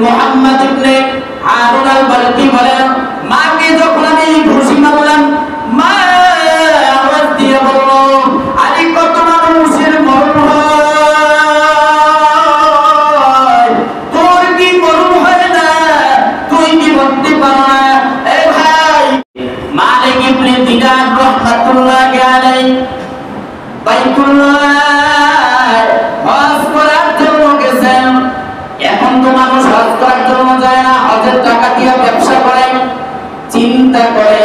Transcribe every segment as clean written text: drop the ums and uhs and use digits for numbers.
মুহাম্মদ ইবনে হারুন আল-বালকি বলেন, মাকে যখন আমি ঘুষি মারলাম, মা আওয়াজ দিয়ে বলল, আরে কত মানুষের মরণ হয়, তোর কি মরণ হয় না? তুই কি বলতে পারো না? এ ভাই, মালিক ইবনে দিনার রাহমাতুল্লাহি আলাইহি বাইতুল্লাহ হজ করার জন্য গেছেন। এখন তো মানুষ হজ করার জন্য যায় না, হজের টাকা দিয়ে ব্যবসা করে। চিন্তা করে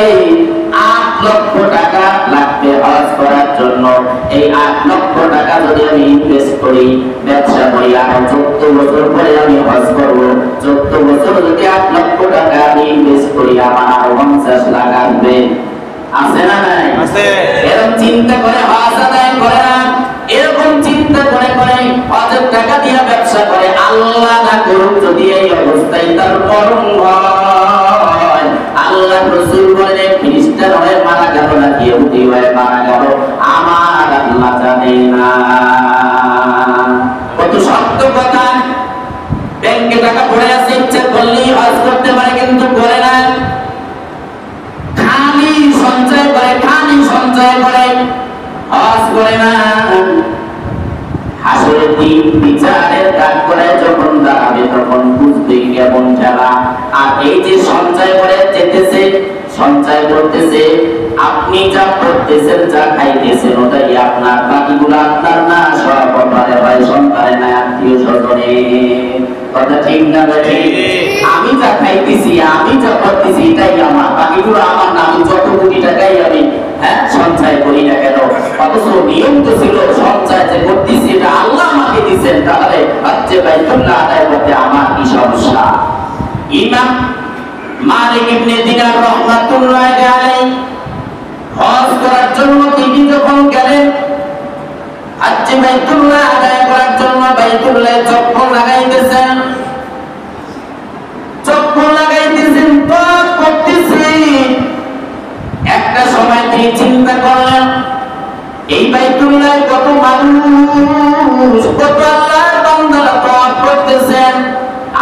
8 লক্ষ টাকা লাগবে হজ করার জন্য। এই 8 লক্ষ টাকা যদি আমি ইনভেস্ট করি, ব্যবসা করি, আর 14 বছর পরে আমি হজ করব, 14 বছর যদি 8 লক্ষ টাকা আমি ইনভেস্ট করি, আমার আরো 50 লাখ আসবে। আছে না নাই? আছে। এরকম চিন্তা করে হজ আদায় করে না, এরকম চিন্তা করে করে হজের টাকা দিয়ে ব্যবসা করে। আল্লাহ না করুক যদি এই অবস্থায় তার মরণ হয়, আল্লাহ রাসূল বলেন খ্রিস্টান হয়ে মারা গেল না ইহুদি হয়ে মারা গেল, আমার আল্লাহ জানে না। কত সত্য কথা। ব্যাংকে টাকা পড়ে আছে, ইচ্ছা করলেই হজ করতে পারে, কিন্তু করে না। খালি সঞ্চয় করে, খালি সঞ্চয় করে, হজ করে না। হাসরের দিন বিচারের কাজ করে যখন দাঁড়াবে, তখন বুঝবে কেমন ঠেলা। আর এই যে সঞ্চয় করে যেতেছে, সঞ্চয় করতেছে, আপনি যা করতেছেন, যা খাইতেছেন, ওটাই আপনার, বাকিগুলো আপনার না, সব আপনার ভাই সন্তানের না, আত্মীয় স্বজনের। কথা ঠিক না? আমি যা খাইতেছি, আমি যা করতেছি, এটাই আমার, বাকিগুলো আমার না। আমি যত কোটি টাকাই আমি সঞ্চয় করি না কেন, অথচ নিয়ম তো ছিল সঞ্চয় যে করতেছি এটা আল্লাহ আমাকে দিচ্ছেন, তাহলে হচ্ছে বাইতুল্লাহ আদায় করতে আমার কি সমস্যা? ইমাম মালিক ইবনে দিনার রাহমাতুল্লাহি আলাইহি হজ করার জন্য তিনি যখন গেলেন, হচ্ছে বাইতুল্লাহ আদায় করার জন্য বাইতুল্লাহ চক্কর লাগাইতেছেন, চক্কর লাগাইতেছেন, পথ করতেছেন। একটা সময় তিনি চিন্তা করলেন, এই বাইতুল্লাহ কত মানুষ, কত আল্লাহর বান্দারা তওয়াফ করতেছেন।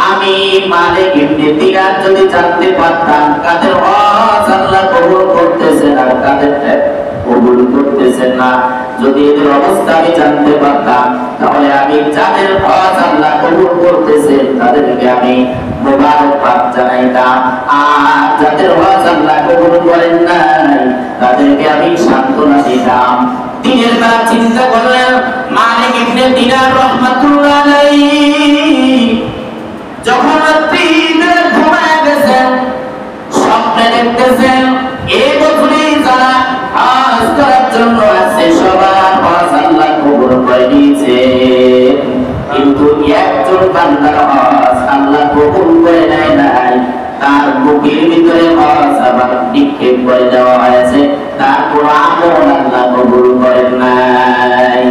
আমি মালিক ইবনে দিনার যদি জানতে পারতাম কাদের হজ আল্লাহ কবুল করতেছেন আর কাদের কবুল করতেছেন না, যদি এদের অবস্থা আমি জানতে পারতাম, তাহলে আমি যাদের হজ আল্লাহ কবুল করতেছেন তাদেরকে আমি মোবারকবাদ জানাইতাম, আর যাদের হজ আল্লাহ কবুল করেন নাই তাদেরকে আমি সান্ত্বনা দিতাম। দিনের বেলা চিন্তা করলেন মালিক ইবনে দিনার রাহমাতুল্লাহি আলাইহি যখন রাত্রিতে ঘুমায় গেছেন, স্বপ্নে দেখতেছেন এই বছরে যারা হজ করার জন্য আছে সবার হজ আল্লাহ কবুল করে দিয়েছে, কিন্তু একজন বান্দার হজ আল্লাহ কবুল করে নাই। তার বুকের ভিতরে হজ আবার নিক্ষেপ করে দেওয়া হয়েছে, তার কোনো আমল আল্লাহ কবুল করেন নাই।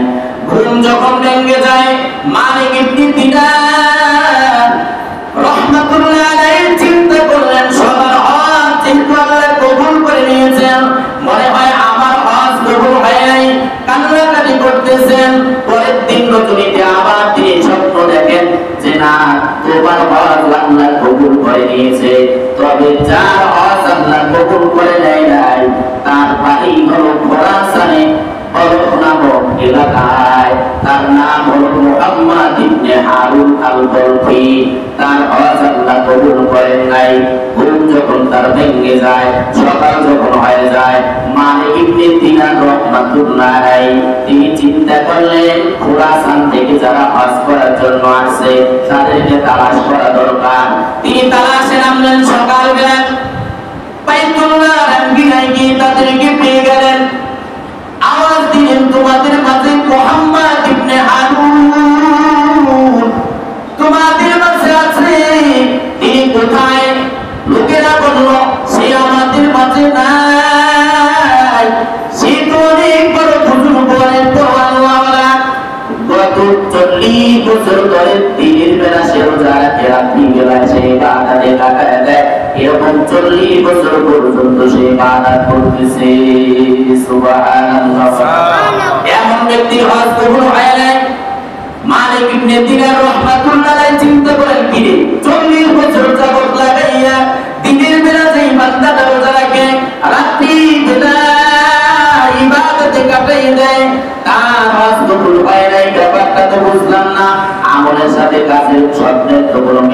ঘুম যখন ভেঙে যায়, মালিক ইবনে দিনার রাহমাতুল্লাহি আলাইহি চিন্তা করলেন সবার হজ যেহেতু আল্লাহ কবুল করে নিয়েছেন, মনে হয় আমার হজ কবুল হয় নাই, কান্নাকাটি করতেছেন। পরের দিন রজনীতে আবার তিনি স্বপ্ন দেখেন যে না, তোমার হজ আল্লাহ কবুল করে নিয়েছে, তবে যার হজ আল্লাহ কবুল করে নাই তার বাড়ি হলো খোরাসানে বলখ নামক এলাকায়, তার নাম হলো মুহাম্মদ ইবনে হারুন আল-বালকি, তার হজ আল্লাহ কবুল করেন নাই। ঘুম যখন তার ভেঙে যায়, সকাল যখন হয়ে যায়, মালিক ইবনে দিনার রাহমাতুল্লাহি আলাইহি তিনি চিন্তা করলেন খোরাসান থেকে যারা হজ করার জন্য আসছে তাদেরকে তালাশ করা দরকার। তিনি তালাশে নামলেন। সকালবেলা বাইতুল্লাহ আঙ্গিনায় গিয়ে তাদেরকে পেয়ে গেলেন। আওয়াজ দিলেন, তোমাদের মাঝে মুহাম্মদ ইবনে হারুন তোমাদের মাঝে আছে, তিনি কোথায়? লোকেরা বলল সে আমাদের মাঝে নাই, সে তো অনেক বড় বুজুর্গ, অনেক বড় আল্লাহওয়ালা, গত 40 বছর ধরে দিনের বেলা সে রোজা রাখে, রাত্রি বেলায় সে ইবাদতে কাটায় দেয়, এরকম 40 বছর পর্যন্ত সে ইবাদত করতেছে। সুবহানাল্লাহ। এমন ব্যক্তি হজ কবুল হয় নাই। মালিক ইবনে দিনার রাহমাতুল্লাহি আলাইহি চিন্তা করেন, কি রে 40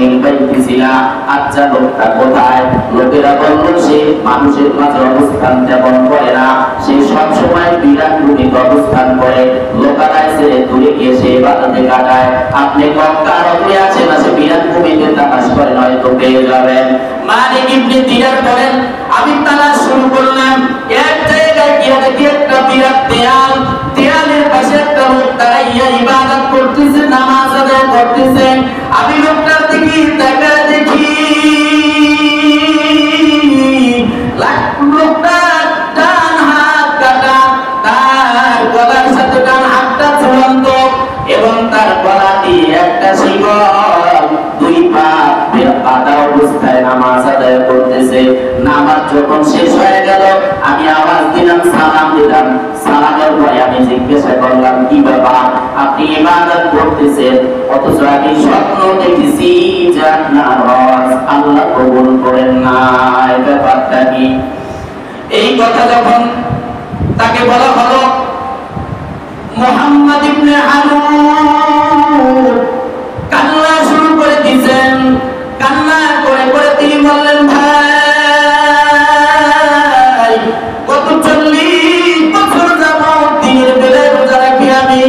মিল পাইতেছি না, আচ্ছা লোকটা কোথায়? লোকেরা বলল সে মানুষের মাঝে অবস্থান তেমন করে না, সে সবসময় বিরাট ভূমিতে অবস্থান করে, লোকালয় ছেড়ে দূরে গিয়ে সে ইবাদতে কাটায়। আপনি মক্কা আরবে আছেন, সে বিরাট ভূমিতে তালাশ করেন, হয়তো পেয়ে যাবেন। মালিক ইবনে দিনার বলেন, আমি তালাশ শুরু করলাম, এক জায়গায় গিয়ে দেখি একটা বিরাট দেয়াল, দেয়ালের পাশে একটা লোক দাঁড়াইয়া ইবাদত করতেছে, নামাজ আদায় করতেছে। আমি লোকটার দিকে তাকায় দেখি লোকটা ডান হাত কাটা, তার গলার সাথে ডান হাতটা ঝুলন্ত এবং তার গলা দিয়ে একটা শিকল, দুই পা বাঁধা অবস্থায় নামাজ আদায় করতেছে। নামাজ যখন শেষ হয়ে গেল আমি আওয়াজ দিলাম, সালাম দিলাম। সালামের পরে আমি জিজ্ঞাসা করলাম, কি বাবা আপনি ইবাদত করতেছেন, অথচ আমি স্বপ্ন দেখেছি যে আপনার হজ আল্লাহ কবুল করেন না, এই ব্যাপারটা কি? এই কথা যখন তাকে বলা হলো, মুহাম্মদ ইবনে হারুন কান্না শুরু করে দিয়েছেন। কান্না করে করে তিনি বললেন, ভাই গত 40 বছর যাবত দিনের বেলায় রোজা রাখি আমি,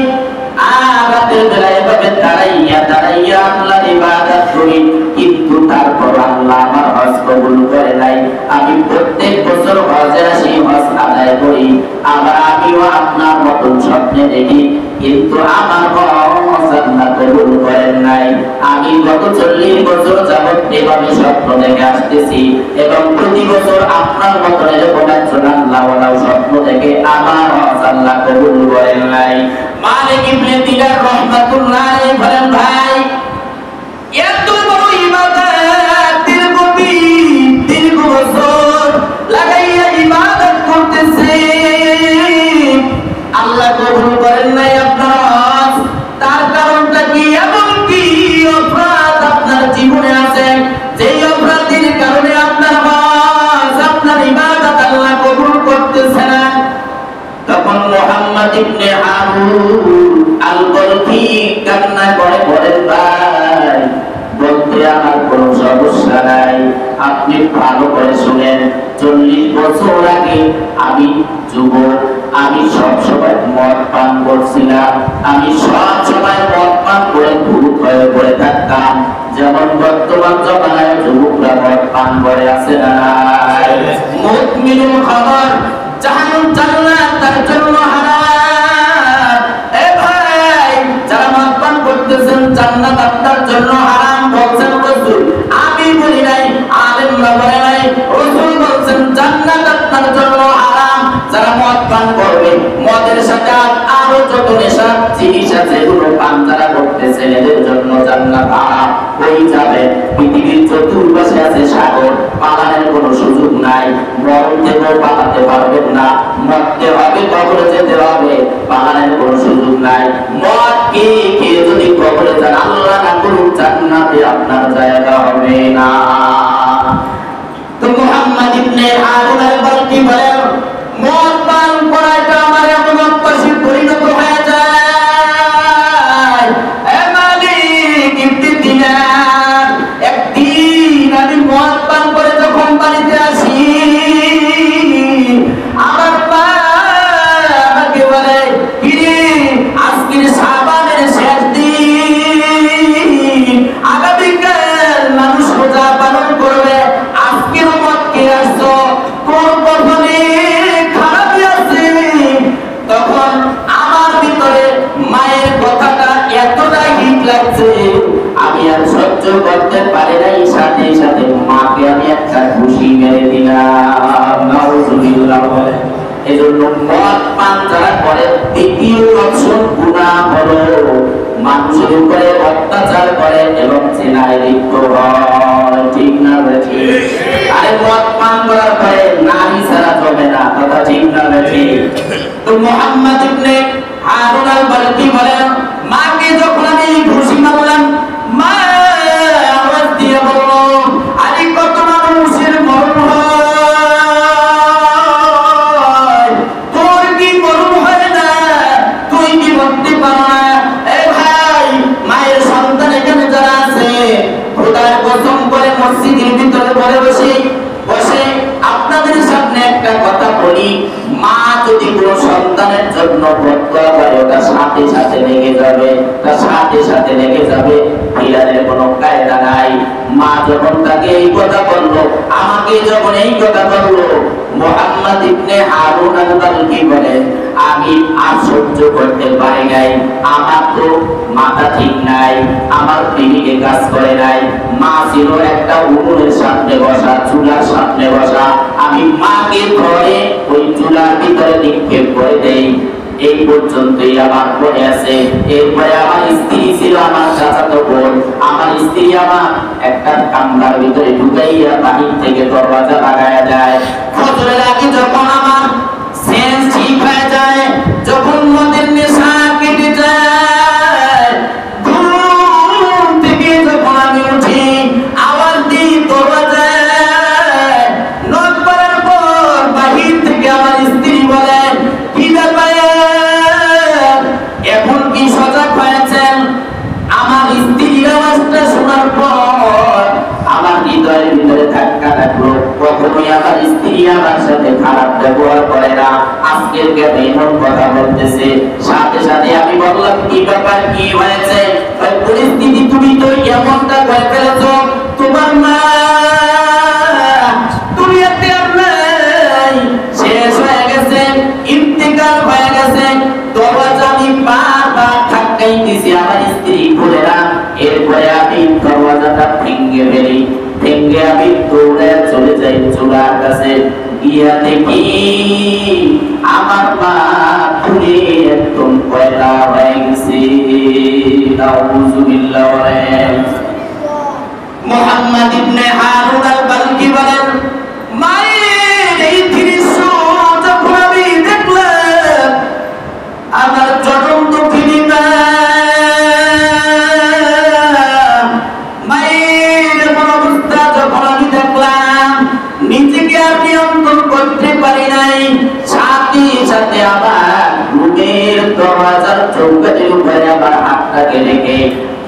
আর রাতের বেলায় এভাবে দাঁড়াইয়া দাঁড়াইয়া আল্লাহর ইবাদত করি, কিন্তু তারপর আল্লাহ আমার হজ কবুল করে নাই। আমি প্রত্যেক বছর হজে আসি, হজ আদায় করি, আবার আমিও আপনার মতন স্বপ্নে দেখি, কিন্তু আমার হজ আল্লাহ কবুল করেন নাই। আমি গত 40 বছর যাবত এভাবে স্বপ্ন দেখে আসতেছি এবং প্রতি বছর আপনার মতন এরকম একজন আল্লাহওয়ালা স্বপ্ন দেখে আমার হজ আল্লাহ কবুল করেন নাই। মালিক ইবনে দিনার রাহমাতুল্লাহ আলাইহি বলেন, ভাই এত বড় ইবাদত দীর্ঘ বছর লাগাইয়া ইবাদত করতেছে, আল্লাহ কবুল করেন নাই আপনার হজ, তার কারণটা কি? এমন কি অপরাধ আপনার জীবনে আছে যেই অপরাধের কারণে আপনার হজ, আপনার ইবাদত আল্লাহ কবুল করতেছে না? তখন মুহাম্মদ ইবনে হারুন আল-বলখি কান্না করে বলেন, ভাই বলতে আমার কোনো সমস্যা নাই, আপনি ভালো করে শুনেন। 40 বছর আগে আমি যুবক, আমি সব সময় মদ পান করছিলাম, আমি সব সময় মদ পান করে ভূত হয়ে পড়ে থাকতাম, যেমন বর্তমান জমানায় যুবকরা মদ পান করে আছে না? মুমিনুল খবর জাহান্নাম জান্নাত তার জন্য হারাম। এ ভাই যারা মদ পান করতেছেন জান্নাত আপনার জন্য হারাম বলছেন রাসূল, আমি বলি নাই, আলেমরা বলে নাই, রাসূল বলছেন জান্নাত আপনার জন্য হারাম। যারা মদ পান করবে, মদের সাথে আরো যত নেশার জিনিস আছে এগুলো পান যারা করতেছে, এদের জন্য জান্নাত হারাম হয়ে যাবে। পৃথিবীর চতুর্পাশে আছে সাগর, পালানোর কোনো সুযোগ নাই, মরণ থেকেও পালাতে পারবেন না, মরতে হবে, কবরে যেতে হবে, পালানোর কোনো সুযোগ নাই। মদ খেয়ে যদি কবরে যান, আল্লাহ না করুক, জান্নাতে আপনার জায়গা হবে না। তো মুহাম্মদ ইবনে হারুন আল-বলখি বলেন, মদ পান করাটা আমার এমন অভ্যাসে পরিণত হয়ে যায়। এ মালিক ইবনে দিনার, একদিন আমি মদ পান করে যখন বাড়িতে আসি, আমার মা আমাকে বলে, কিরে আজকের শাবানের শেষ দিন, আগামীকাল মানুষ রোজা পালন করবে, আজকের মদ খেয়ে আসছো, তোর কপালে খারাপই আছে। তখন আমার ভিতরে মায়ের কথাটা এতটা হিট লাগছে, আমি আর সহ্য করতে পারি নাই, সাথে সাথে মাকে আমি একটা খুশি মেরে দিলাম। নাউজুবিল্লাহ। এজন্য মদ পান যারা করে, দ্বিতীয় লক্ষণ গুনাহ হলো মানুষের উপরে অত্যাচার করে এবং জেনায় লিপ্ত হয়, ঠিক না বেঠি? আরে মদ পান করার পরে নারী ছাড়া চলে না, কথা ঠিক না বেঠি? তো মুহাম্মদ ইবনে হারুন আল-বলখি বলেন, মাকে যখন আমি খুশি মারলাম, মা আওয়াজ দিয়ে বলল, আরে কত মানুষের মরণ হয়, তোর কি মরণ হয় না? তুই কি মরতে পারো না? এ ভাই, মায়ের সন্তান এখানে যারা আছে খোদার কসম করে মসজিদের ভিতরে বসে আপনাদের সামনে একটা কথা বলি, মা যদি কোনো সন্তানের জন্য বদদোয়া করে তার সাথে সাথে লেগে যাবে, তার সাথে সাথে লেগে যাবে, ফিরানের কোনো কায়দা নাই। মা যখন তাকে এই কথা বললো, আমাকে যখন এই কথা বললো, মুহাম্মদ ইবনে হারুন আল-বালখি বলেন, আমি আর সহ্য করতে পারি নাই, আমার তো মাথা ঠিক নাই, আমার পিঠে কাজ করে নাই। মা ছিল একটা উনুনের সামনে বসা, চুলার সামনে বসা, আমি মাকে ধরে ওই চুলার ভিতরে নিক্ষেপ করে দেই। এই পর্যন্তই আমার মনে আছে। এরপরে আমার স্ত্রী ছিল আমার চাচাতো বোন, আমার স্ত্রী আমার একটা কামরার ভিতরে ঢুকাইয়া বাহির থেকে দরজা লাগায়া যায়। ফজরের আগে যখন আমার সেন্স ঠিক হয়ে যায়, যখন মদের নেশা কেটে যায়, ঘুম থেকে যখন আমি উঠি, আওয়াজ দিই দরজায়, নক করার পর বাহির থেকে আমার স্ত্রী বলেন, কি ব্যাপার, এখন কি সজাগ হয়েছেন? আমার স্ত্রীর আওয়াজটা শোনার পর আমার হৃদয়ের ভিতরে ধাক্কা লাগলো। কখনোই আমার স্ত্রী আমার সাথে খারাপ ব্যবহার করে না, আজকের কেন এমন কথা বলতেছে? সাথে সাথে আমি বললাম, কি ব্যাপার, কি হয়েছে? পরিস্থিতি তুমি তো এমনটা করে ফেলেছো, তোমার মা দুনিয়াতে আর নাই, শেষ হয়ে গেছে, ইন্তেকাল হয়ে গেছে। দরজা আমি বারবার ধাক্কাইতেছি, আমার স্ত্রী খুলে না। এরপরে আমি দরজাটা ভেঙে ফেলি, ভেঙে আমি দৌড়ে চলে যাই চুলার কাছে, গিয়া দেখি আমার মা খুলে একদম পয়দা হয়ে গেছে। নাউযুবিল্লাহ। মুহাম্মদ ইবনে হারুন আল-বালখি বলেন, মায়ের এই দৃশ্য যখন আমি দেখলাম, আমার জনম দুঃখিনী মা, মায়ের এমন অবস্থা যখন আমি দেখলাম, নিজেকে আর নিয়ন্ত্রণ করতে পারি নাই। সাথে সাথে আমার রুমের দরজার চৌকাঠের উপরে আমার হাতটাকে রেখে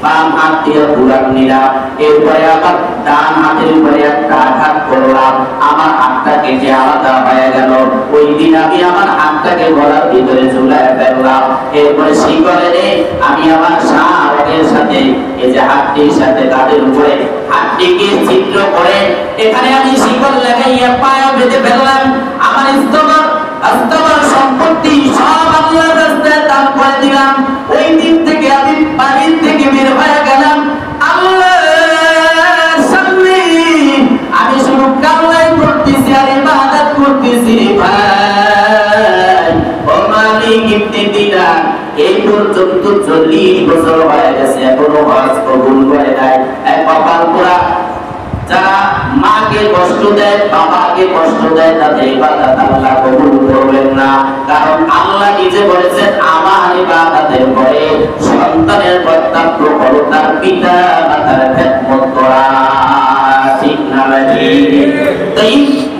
বাম হাত দিয়ে ঘুরান নিলাম, এরপরে আবার ডান হাতের উপরে একটা আঘাত করলাম, আমার হাতটা কেটে আলাদা হয়ে গেল। ওই দিন আমি আমার হাতটাকে গলার ভিতরে ঝুলায় ফেললাম। এরপরে শিকলে আমি আমার শাহরের সাথে, এই যে হাতটির সাথে তাদের উপরে হাতটিকে ছিদ্র করে এখানে আমি শিকল লাগাইয়া পায়ে বেঁধে ফেললাম। আমার স্তবর সম্পত্তি সব আল্লাহর রাস্তায় দান করে দিলাম। ওই দিন থেকে আমি বাড়ির থেকে বের হয়ে গেলাম, আল্লাহর সামনে আমি শুধু কান্নাই করতেছি আর ইবাদত করতেছি। ভাই ও মালিক ইবনে দিনার, এই পর্যন্ত 40 বছর হয়ে গেছে, এখনো হজ কবুল করে নাই। এক কপাল পোড়া যারা মাকে কষ্ট দেয়, বাবাকে কষ্ট দেয়, তাদের ইবাদত আল্লাহ কবুল করবেন না। কারণ আল্লাহ নিজে বলেছেন, আমার ইবাদতের পরে সন্তানের কর্তব্য হলো তার পিতা মাতার খেদমত করা। ঠিক না ভাই? তাই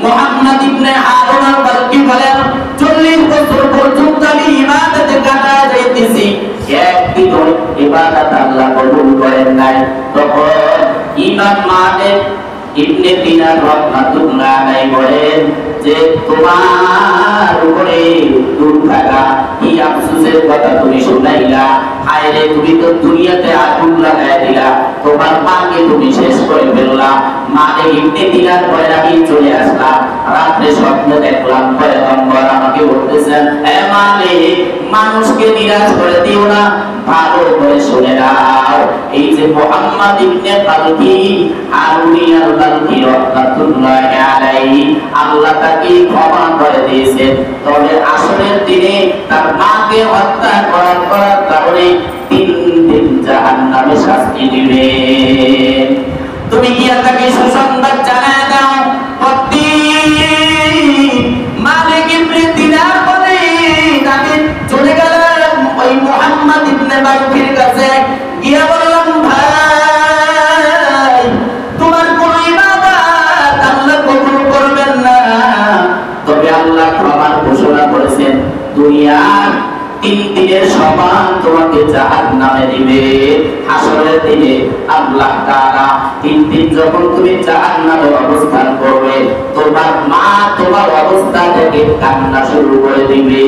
মুহাম্মদ ইবনে হারুন আল-বালখি বলেন, 40 বছর পর্যন্ত আমি ইবাদতে কাটায় যাইতেছি, একদিনও ইবাদত আল্লাহ কবুল করেন নাই। তখন ইমাম মালিক ইবনে দিনার রাহমাতুল্লাহ আলাইহি বলেন যে, তোমার উপরে দুর্ভাগা কি আফসোসের কথা তুমি শুনাইলা, আরে তুমি তো দুনিয়াতে আগুন লাগাই দিলা, তোমার মাকে তুমি শেষ করে ফেললা। মালিক ইবনে দিনার পরে আমি চলে আসলাম, রাতে স্বপ্ন দেখলাম, পয়গম্বর আমাকে বলতেছেন, হে মালিক, মানুষকে নিরাশ করে দিও না, ভালো করে শুনে নাও। এই যে মুহাম্মদ ইবনে বালখি হারুনি আল-বালখি রাহমাতুল্লাহ আলাইহি, আল্লাহ তাকে ক্ষমা করে দিয়েছেন, তবে আসরের দিনে তার মাকে হত্যা করার কারণে 3 দিন জাহান্নামে শাস্তি দিবে। তুমি গিয়া তাকে সুসংবাদ জানায় দাও। মালিক ইবনে দিনার বলে, আমি চলে গেলাম ওই মুহাম্মদ ইবনে বালখির কাছে, গিয়া বললাম, ভাই তোমার কোন ইবাদত আল্লাহ কবুল করবেন না, তবে আল্লাহ ক্ষমার ঘোষণা করেছেন, দুনিয়ার 3 দিনের সমান তোমাকে জাহান্নামে দিবে। হাসরের দিনে আল্লাহ তাআলা তিন দিন যখন তুমি জাহান্নামে অবস্থান করবে, তোমার মা তোমার অবস্থা থেকে কান্না শুরু করে দিবে।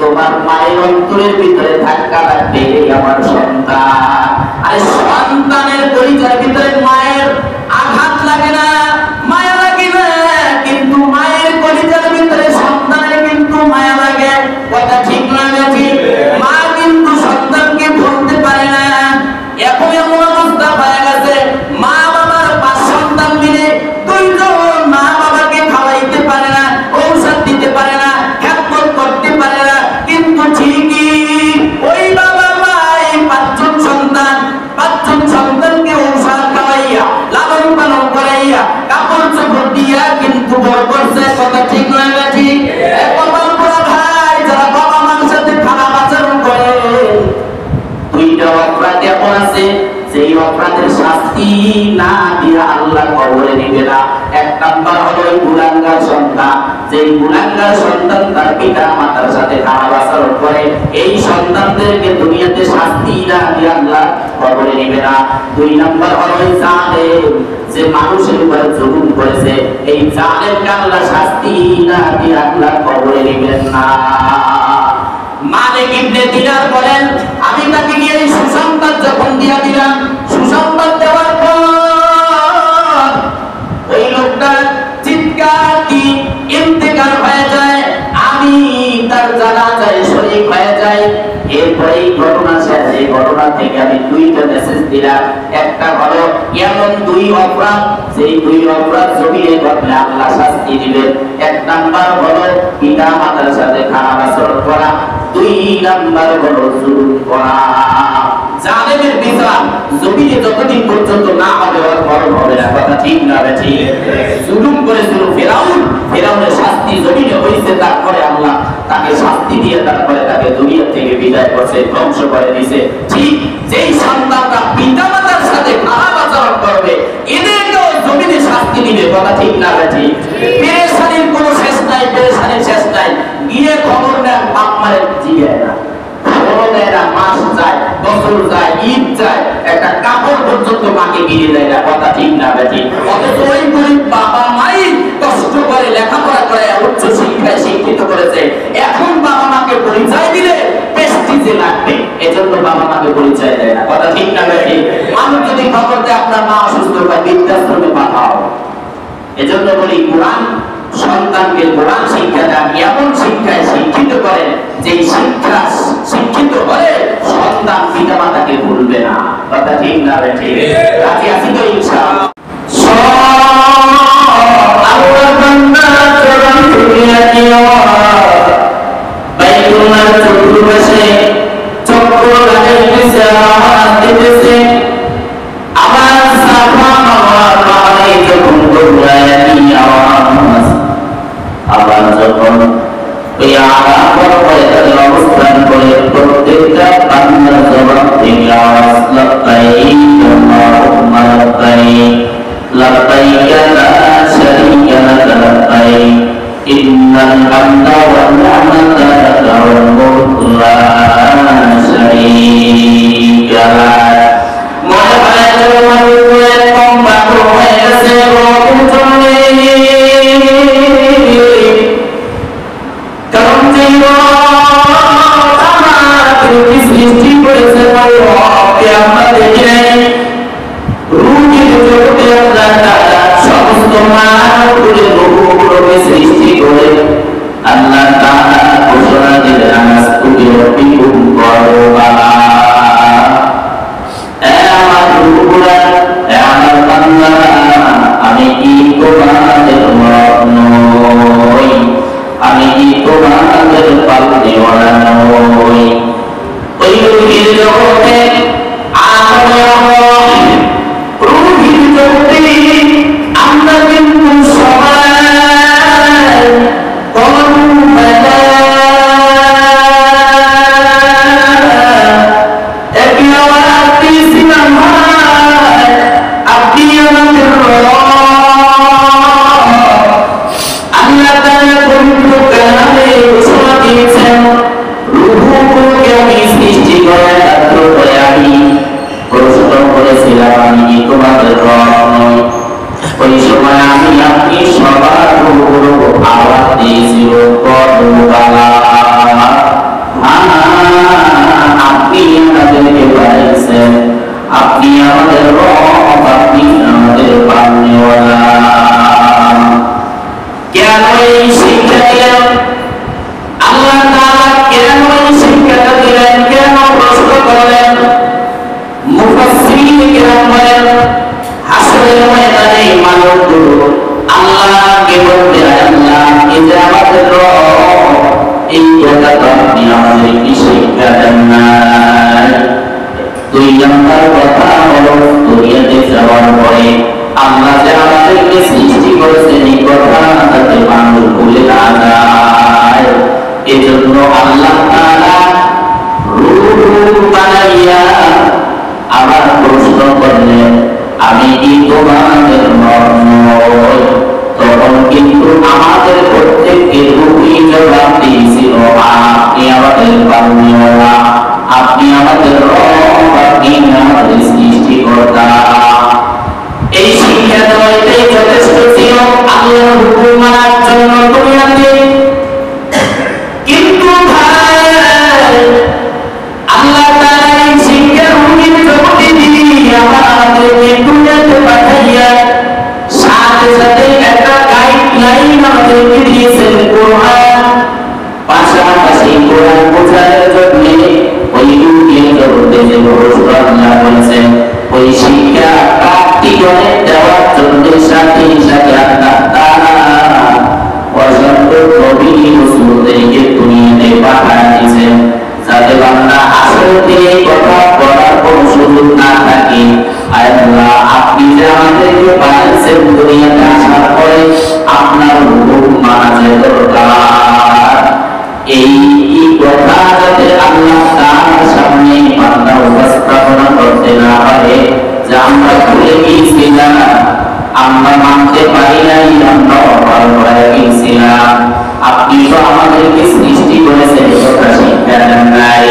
তোমার মায়ের অন্তরের ভিতরে ধাক্কা লাগবে, আমার সন্তান। আরে সন্তানের পরিচয়ের ভিতরে মায়ের আঘাত লাগে না, মায়া লাগে না, কিন্তু মায়ের পরিচয়ের ভিতরে সন্তানের কিন্তু মায়া লাগে। কথা ঠিক না ঠিক? মা কিন্তু সন্তানকে বলতে পারে না। এখন এমন অবস্থা হয়ে গেছে, মা বাবার 5 সন্তান মিলে 2 জন মা বাবাকে খাওয়াইতে পারে না, ঔষধ দিতে পারে না, খেদমত করতে পারে না, কিন্তু ঠিকই ওই বাবা মাই 5 জন সন্তান, 5 জন সন্তানকে ঔষধ খাওয়াইয়া লালন পালন করাইয়া কাপড় চোপড় দিয়া কিন্তু বড় করছে। কথা ঠিক না ঠিক? এখন ভাই যারা বাবা মার সাথে খারাপ আচরণ করে, 2টা অপরাধ এমন আছে যেই অপরাধের শাস্তি না দিয়ে আল্লাহ কবরে নিবে না। 1 নাম্বার হলো গুনাহগার সন্তান। যেই গুনাহগার সন্তান তার পিতা মাতার সাথে খারাপ আচরণ করে, এই সন্তানদেরকে দুনিয়াতে শাস্তি না দিয়ে আল্লাহ কবরে নিবে না। 2 নাম্বার হলো জালেম, যে মানুষের উপর জুলুম করেছে, এই জালেমকে আল্লাহ শাস্তি না দিয়ে আল্লাহ কবরে নিবেন না। মালিক ইবনে দিনার বলেন, আমি তাকে গিয়ে সুসংবাদ যখন দিয়া দিলাম, সুসংবাদ দেওয়ার পর ওই লোকটা চিৎকার কি ইন্তেকাল হয়ে যায়, আমি তার জানাজায় শরীক হয়ে যাই। এরপরে এই ঘটনা শেষ। এই ঘটনা থেকে আমি 2টা মেসেজ দিলাম। একটা হলো এমন 2 অপরাধ, সেই 2 অপরাধ জমিয়ে ঘটলে আল্লাহ শাস্তি দিবেন। 1 নাম্বার হলো পিতা মাতার সাথে খারাপ আচরণ করা, 2 নাম্বার হলো জুলুম করা। জালেমের বিচার জমিনে যতদিন পর্যন্ত না হবে ওর মরণ হবে না। কথা ঠিক না ঠিক? জুলুম করেছিল ফেরাউনের শাস্তি জমিনে হয়েছে, তারপরে আল্লাহ তাকে শাস্তি দিয়ে তারপরে তাকে দুনিয়া থেকে বিদায় করছে, ধ্বংস করে দিয়েছে। ঠিক যেই সন্তানরা পিতা মাতার সাথে খারাপ আচরণ করবে, এদেরকেও জমিনে শাস্তি দিবে। কথা ঠিক না ঠিক? পেরেশানির কোনো শেষ নাই, পেরেশানির শেষ নাই। গিয়ে খবর নেন, বাপ মায়ের জিগায় না, মাস যায়, বছর যায়, ঈদ যায়, একটা কাপড় পর্যন্ত মাকে কিনে দেয় না। কথা ঠিক না ঠিক? অথচ ওই গরিব বাবা মাই কষ্ট করে লেখাপড়া করে উচ্চ শিক্ষায় শিক্ষিত করেছে, এখন বাবা মাকে পরিচয় দিলে প্রেস্টিজে লাগবে, এজন্য বাবা মাকে পরিচয় দেয় না। কথা ঠিক না ঠিক? মানুষ যদি খবর দেয় আপনার মা অসুস্থ হয়, বৃদ্ধাশ্রমে পাঠাও। এজন্য বলি কোরআন সন্তানকে কোরআন শিক্ষা দেন, এমন শিক্ষায় শিক্ষিত করেন যে শিক্ষা শিক্ষিত হলে সন্তান পিতা মাতাকে ভুলবে না। কথা ঠিক না ঠিক? রাজি আছি তো ইনশাআল্লাহ? আল্লাহ বান্দা চরণ ধুলিয়া দিও, বাইতুল্লাহ চতুর্পাশে চক্র লাগাইতেছে, আওয়াজ দিতেছে, আবার সাফা মাওয়া পাহাড়ে যখন দৌড়ায় দিয়ে আওয়াজ, আবার যখন ওই আওয়াজ পরে তাদের অবস্থান করে প্রত্যেকটা বান্দার জবাব থেকে আওয়াজ, লব্বাইক আল্লাহুম্মা লব্বাইক, লব্বাইক লা শারীকা লাক লব্বাইক, ইন্নাল হামদা ওয়ান নি'মাতা লাকা ওয়াল মুলকু লা শারীকা লাক। মনে হয় তোমার উপরে কম্বা হয়ে গেছে কারণ যে আমাকে সৃষ্টি করেছে আমরা দেখি নাই, রূহের জগতে আল্লাহ সমস্ত মানবগুলো রূহগুলোকে সৃষ্টি করে আল্লাহ তাআলা ঘোষণা দিলেন, আনাস্তুবি রাব্বিকুম ক্বালু আমি কি তোমাদের রব নই, আমি কি তোমাদের পালনেওয়ালা নই। ওই রূহের জগতে রূহের জগতে আমরা কিন্তু সবাই আপনি আমাদের নই। ওই সময় আমি আপনি সবার উপর আওয়াজ দিয়েছিল কদবালা, আপনি আমাদেরকে বাড়িয়েছেন, আপনি আমাদের রব, আপনি আমাদের পালনেওয়ালা। কেন এই শিক্ষা দিলেন আল্লাহ তাআলা? কেন এই শিক্ষাটা দিলেন? কেন প্রশ্ন করলেন? মুফাসসিরিন কিরাম বলেন, হাসরের ময়দানে মানুষগুলো আল্লাহকে বলবে, আল্লাহ এই যে আমাদের রব, এই কথা তো আপনি আমাদেরকে শিক্ষা দেন নাই। 2 নম্বর কথা হলো, দুনিয়াতে যাওয়ার পরে আল্লাহ যে আমাদেরকে সৃষ্টি করেছেন এই কথা যাতে মানুষ ভুলে না যায়, এজন্য আল্লাহ তাআলা রূহ বানাইয়া আবার প্রশ্ন করলেন, আমি কি তোমাদের রব নই? তখন কিন্তু আমাদের প্রত্যেককে রূহই জবাব দিয়েছিল, আপনি আমাদের পালনেওয়ালা, আপনি আমাদের রব, আপনি আমাদের সৃষ্টিকর্তা। এই শিক্ষা দেওয়াটাই যথেষ্ট ছিল আল্লাহর হুকুম মানার জন্য দুনিয়াতে। কিন্তু ভাই, আল্লাহ তাআলা এই শিক্ষার হুকুম জগতে দিয়ে আমাদেরকে দুনিয়াতে পাঠাইয়া সাথে সাথে একটা গাইডলাইন আমাদেরকে দিয়েছেন, কোরআন। পাশাপাশি কোরআন বোঝার জন্য ওই দুনিয়া জগতে যে ঘোষণা আল্লাহ বলেছেন, ওই শিক্ষা প্র্যাকটিক্যালে দেওয়ার জন্য সাথে সাথে আল্লাহ তাআলা অসংখ্য নবী রাসূলদেরকে দুনিয়াতে পাঠিয়েছেন, যাতে বান্দা আসলে এই কথা বলার কোনো সুযোগ না থাকে। আল্লাহ, আপনি যে আমাদেরকে পাঠিয়েছেন দুনিয়াতে আসার পরে আপনার হুকুম মানা যে দরকার, এই কথা যাতে আল্লাহ তাআলার সামনে বান্দা উপস্থাপনা করতে না পারে যে আমরা ভুলে গিয়েছিলাম, আমরা মানতে পারি নাই, আমরা অপারগ হয়ে গিয়েছিলাম, আপনি তো আমাদেরকে সৃষ্টি করেছেন এই কথা শিক্ষা দেন নাই,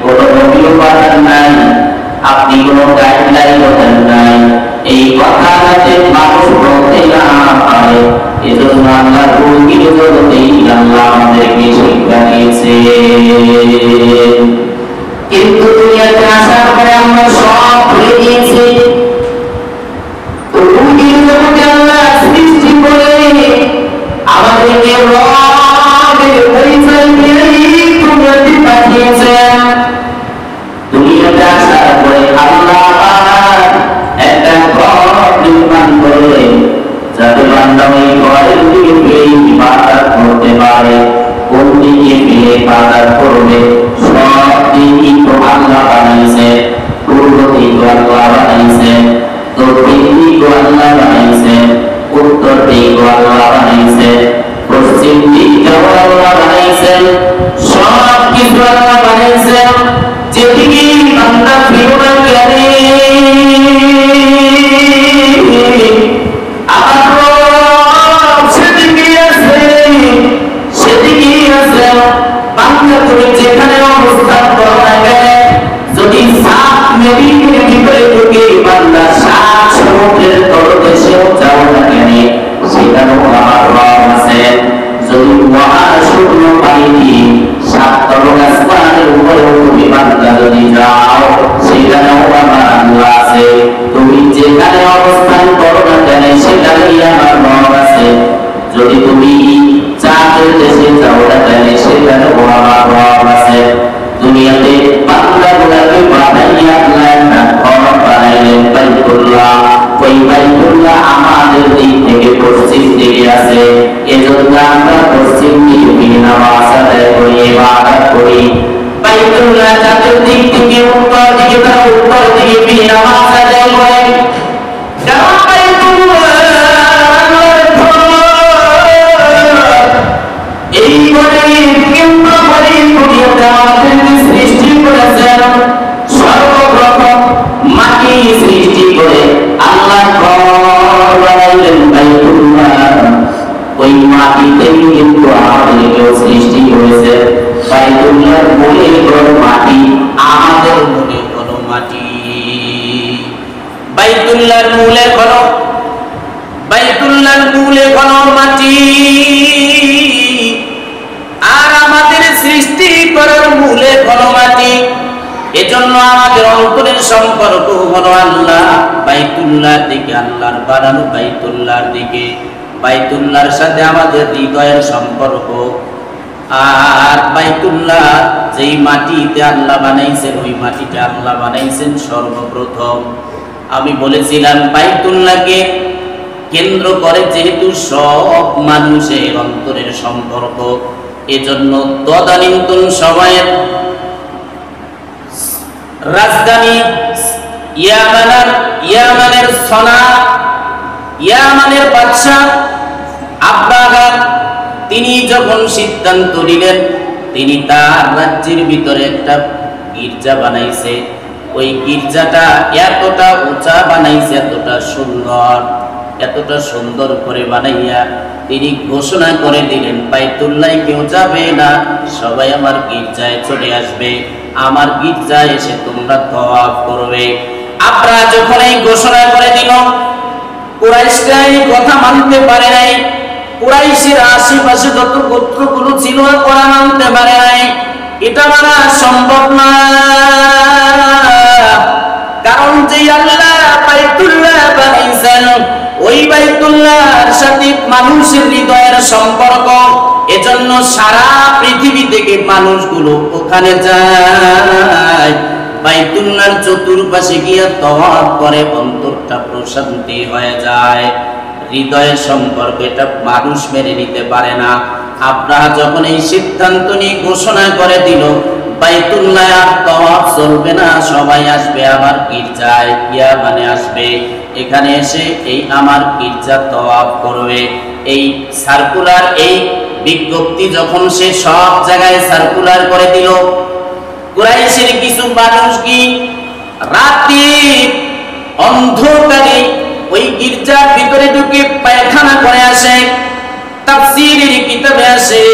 কোনো নবীও পাঠান নাই, আপনি কোনো গাইডলাইন দেন নাই, এই কথা যাতে মানুষ বলতে না পারে, এজন্য আল্লাহ রূহের জগতেই আল্লাহ আমাদেরকে শিক্ষা দিয়েছে। কিন্তু দুনিয়াতে আসার পরে আমরা সব ভুলে গিয়েছি। রূহের জগতে আল্লাহ সৃষ্টি করে আমাদেরকে রবের পরিচয় দিয়ে দুনিয়াতে পাঠিয়েছেন। দুনিয়াতে আসার পরে আল্লাহ একটা ঘর নির্মাণ করে যাতে বান্দা ওই ঘরের দিকে ফিরে ইবাদত করতে পারে। কোন দিকে ফিরে ইবাদত করবে? সব দিকই তো আল্লাহ বানাইছে, পূর্ব দিকও আল্লাহ বানাইছে, দক্ষিণ দিকও আল্লাহ বানাইছে, উত্তর দিকও আল্লাহ বানাইছে, পশ্চিম দিকটাও আল্লাহ বানাইছে, সব কিছু আল্লাহ বানাইছে। যেদিকে বান্দা ফিরে না গেলে যেখানে অবস্থান করো না কেন, যদি সাত নদীর ভিতরে ঢুকে বান্দা সাত সমুদ্রের তলদেশেও যাও না কেন, সেখানেও আমার রব আছে। যদি মহাশূন্য পানিতে সাত তরল আসমানের উপরেও তুমি বান্দা যদি যাও, সেখানেও আমার আল্লাহ আছে। তুমি যেখানে অবস্থান করো না কেন, সেখানেই আমার রব আছে। যদি তুমি চাঁদের দেশে যাও না কেন, সেখানেও আমার রব আছে। দুনিয়াতে বান্দাগুলোকে বানাইয়া আল্লাহ একটা ঘর বানাইলেন, বাইতুল্লাহ। ওই বাইতুল্লাহ আমাদের দিক থেকে পশ্চিম দিকে আছে, এজন্য আমরা পশ্চিম দিকে নামাজ আদায় করি, ইবাদত করি। বাইতুল্লাহ যাদের দিক থেকে উত্তর দিকে, তারা উত্তর দিকে নামাজ আদায় করে। কারণ বাইতুল্লাহ এই করে কেন্দ্র করে দুনিয়াতে আমাদেরকে সৃষ্টি করেছেন। সর্বপ্রথম মাটি সৃষ্টি করে আল্লাহ ঘর বানাইলেন বাইতুল্লাহ। ওই মাটিতেই কিন্তু আমাদেরকেও সৃষ্টি করেছে। বাইতুল্লাহর মূলে হলো মাটি, আমাদের মূলে হলো মাটি। বাইতুল্লাহর মূলে মূলে কোনো মাটি, আর আমাদের সৃষ্টি করার মূলে কোনো মাটি। এজন্য আমাদের অন্তরের সম্পর্ক হলো আল্লাহ, বাইতুল্লাহর দিকে, আল্লাহর বানানো বাইতুল্লাহর দিকে। বাইতুল্লাহর সাথে আমাদের হৃদয়ের সম্পর্ক। আর বাইতুল্লাহ যেই মাটিতে আল্লাহ বানাইছেন, ওই মাটিটা আল্লাহ বানাইছেন সর্বপ্রথম। আমি বলেছিলাম বাইতুল্লাহকে কেন্দ্র করে যেহেতু সব মানুষের অন্তরের সম্পর্ক, এজন্য তদানীন্তন সময়ের রাজধানী ইয়ামানের সনা, ইয়ামানের বাদশা আব্রাহা, তিনি যখন সিদ্ধান্ত নিলেন, তিনি তার রাজ্যের ভিতরে একটা গির্জা বানাইছে। ওই গির্জাটা এতটা উঁচা বানাইছে, এতটা সুন্দর করে বানাইয়া তিনি ঘোষণা করে দিলেন, বাইতুল্লাহ কেউ যাবে না, সবাই আমার গির্জায় চলে আসবে, আমার গির্জায় এসে তোমরা তওয়াফ করবে। আব্রাহা যখন এই ঘোষণা করে দিল, কুরাইশরা এই কথা মানতে পারে নাই। কুরাইশের আশেপাশে যত গোত্রগুলো ছিল ওরা মানতে পারে নাই। এটা মানা সম্ভব না, কারণ যে আল্লাহ বাইতুল্লাহ বানাইছেন, ওই বাইতুল্লাহর সাথে মানুষের হৃদয়ের সম্পর্ক। এজন্য সারা পৃথিবী থেকে মানুষগুলো ওখানে যায়, বাইতুল্লাহর চতুর্পাশে গিয়ে তওয়াফ করে, অন্তরটা প্রশান্তি হয়ে যায়। হৃদয়ের সম্পর্ক এটা মানুষ মেনে নিতে পারে না। আব্রাহা যখন এই সিদ্ধান্ত নিয়ে ঘোষণা করে দিল, বাইতুল্লাহ আর তওয়াফ চলবে না, সবাই আসবে আমার গির্জায়, ইয়ামানে আসবে, এখানে এসে এই আমার গির্জা তওয়াফ করবে। এই সার্কুলার, এই বিজ্ঞপ্তি যখন সে সব জায়গায় সার্কুলার করে দিল, কুরাইশের কিছু মানুষ কি রাতে অন্ধকারে ওই গির্জার ভিতরে ঢুকে পায়খানা করে আসে, তাফসীরের কিতাবে আসে,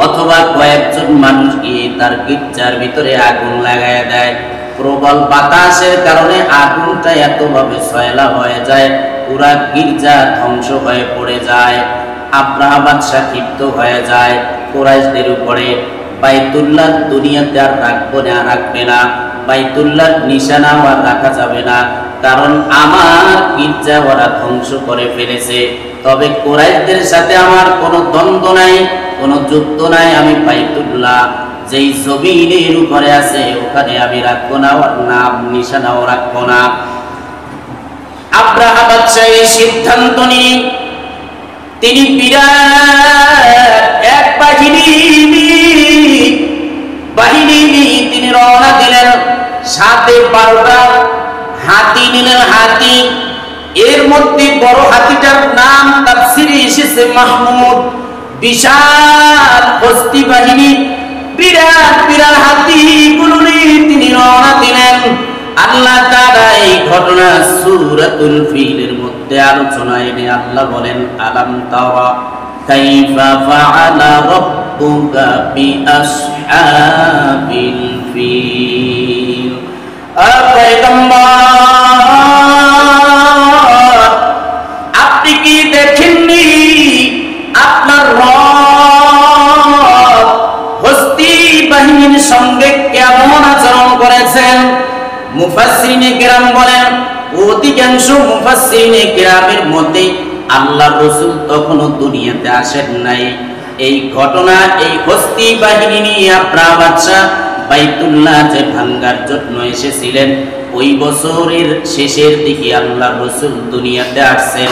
অথবা কয়েকজন মানুষ গিয়ে তার গির্জার ভিতরে আগুন লাগায় দেয়। প্রবল বাতাসের কারণে আগুনটা এতভাবে ছয়লা হয়ে যায়, পুরা গির্জা ধ্বংস হয়ে পড়ে যায়। আব্রাহা বাদশা ক্ষিপ্ত হয়ে যায় কুরাইশদের উপরে। বাইতুল্লাহ দুনিয়াতে আর রাখবে না, বাইতুল্লাহর নিশানা আর রাখা যাবে না, কারণ আমার গির্জা ওরা ধ্বংস করে ফেলেছে। তবে কুরাইশদের সাথে আমার কোনো দ্বন্দ্ব নাই, কোনো যুদ্ধ নাই। আমি বাইতুল্লাহ যেই জমিনের উপরে আছে ওখানে আমি রাখবো না, ওর নাম নিশানাও রাখবো না। আব্রাহা বাদশা এই সিদ্ধান্ত নিয়ে তিনি বিরাট এক বাহিনী তিনি রওনা দিলেন। সাথে 12টা হাতি নিলেন। হাতি, এর মধ্যে বড় হাতিটার নাম তাফসীরে এসেছে মাহমুদ। বিশাল হস্তি বাহিনী, বিরাট বিরাট হাতিগুলো নিয়ে তিনি রওনা দিলেন। আল্লাহ তাআলা এই ঘটনা সূরাতুল ফিলের মধ্যে আলোচনা এনে আল্লাহ বলেন, আলাম তারা কাইফা ফাআলা রাব্বুকা বিআসহাবিল ফিল। আপনি কি দেখেননি আপনার রব হস্তি বাহিনীর সঙ্গে কেমন আচরণ করেছেন? মুফাসসিরিনে কেরাম বলেন, অধিকাংশ মুফাসসিরিনে কেরামের মতে আল্লাহর রাসূল তখনও দুনিয়াতে আসেন নাই। এই ঘটনা, এই হস্তি বাহিনী নিয়ে আব্রাহা বাদশা বাইতুল্লাহ যে ভাঙ্গার জন্য এসেছিলেন, ওই বছরের শেষের দিকে আল্লাহর রাসূল দুনিয়াতে আসছেন।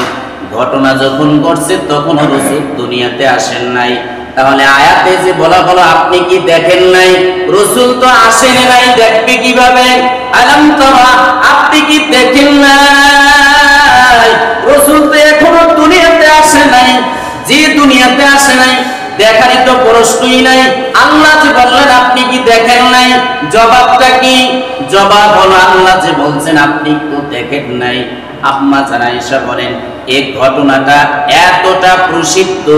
ঘটনা যখন ঘটছে তখনও রাসূল দুনিয়াতে আসেন নাই। তাহলে আয়াতে যে বলা হলো আপনি কি দেখেন নাই, রাসূল তো আসেন নাই, দেখবে কিভাবে? আলাম তারা, আপনি কি দেখেন নাই? রাসূল তো এখনো দুনিয়াতে আসে নাই। যে দুনিয়াতে আসে নাই, দেখারই তো প্রশ্নই নাই। আল্লাহ যে বললেন আপনি কি দেখেন নাই, জবাবটা কি? জবাব হলো আল্লাহ যে বলছেন আপনি তো দেখেন নাই। আম্মা জান আয়েশা বলেন, এই ঘটনাটা এতটা প্রসিদ্ধ,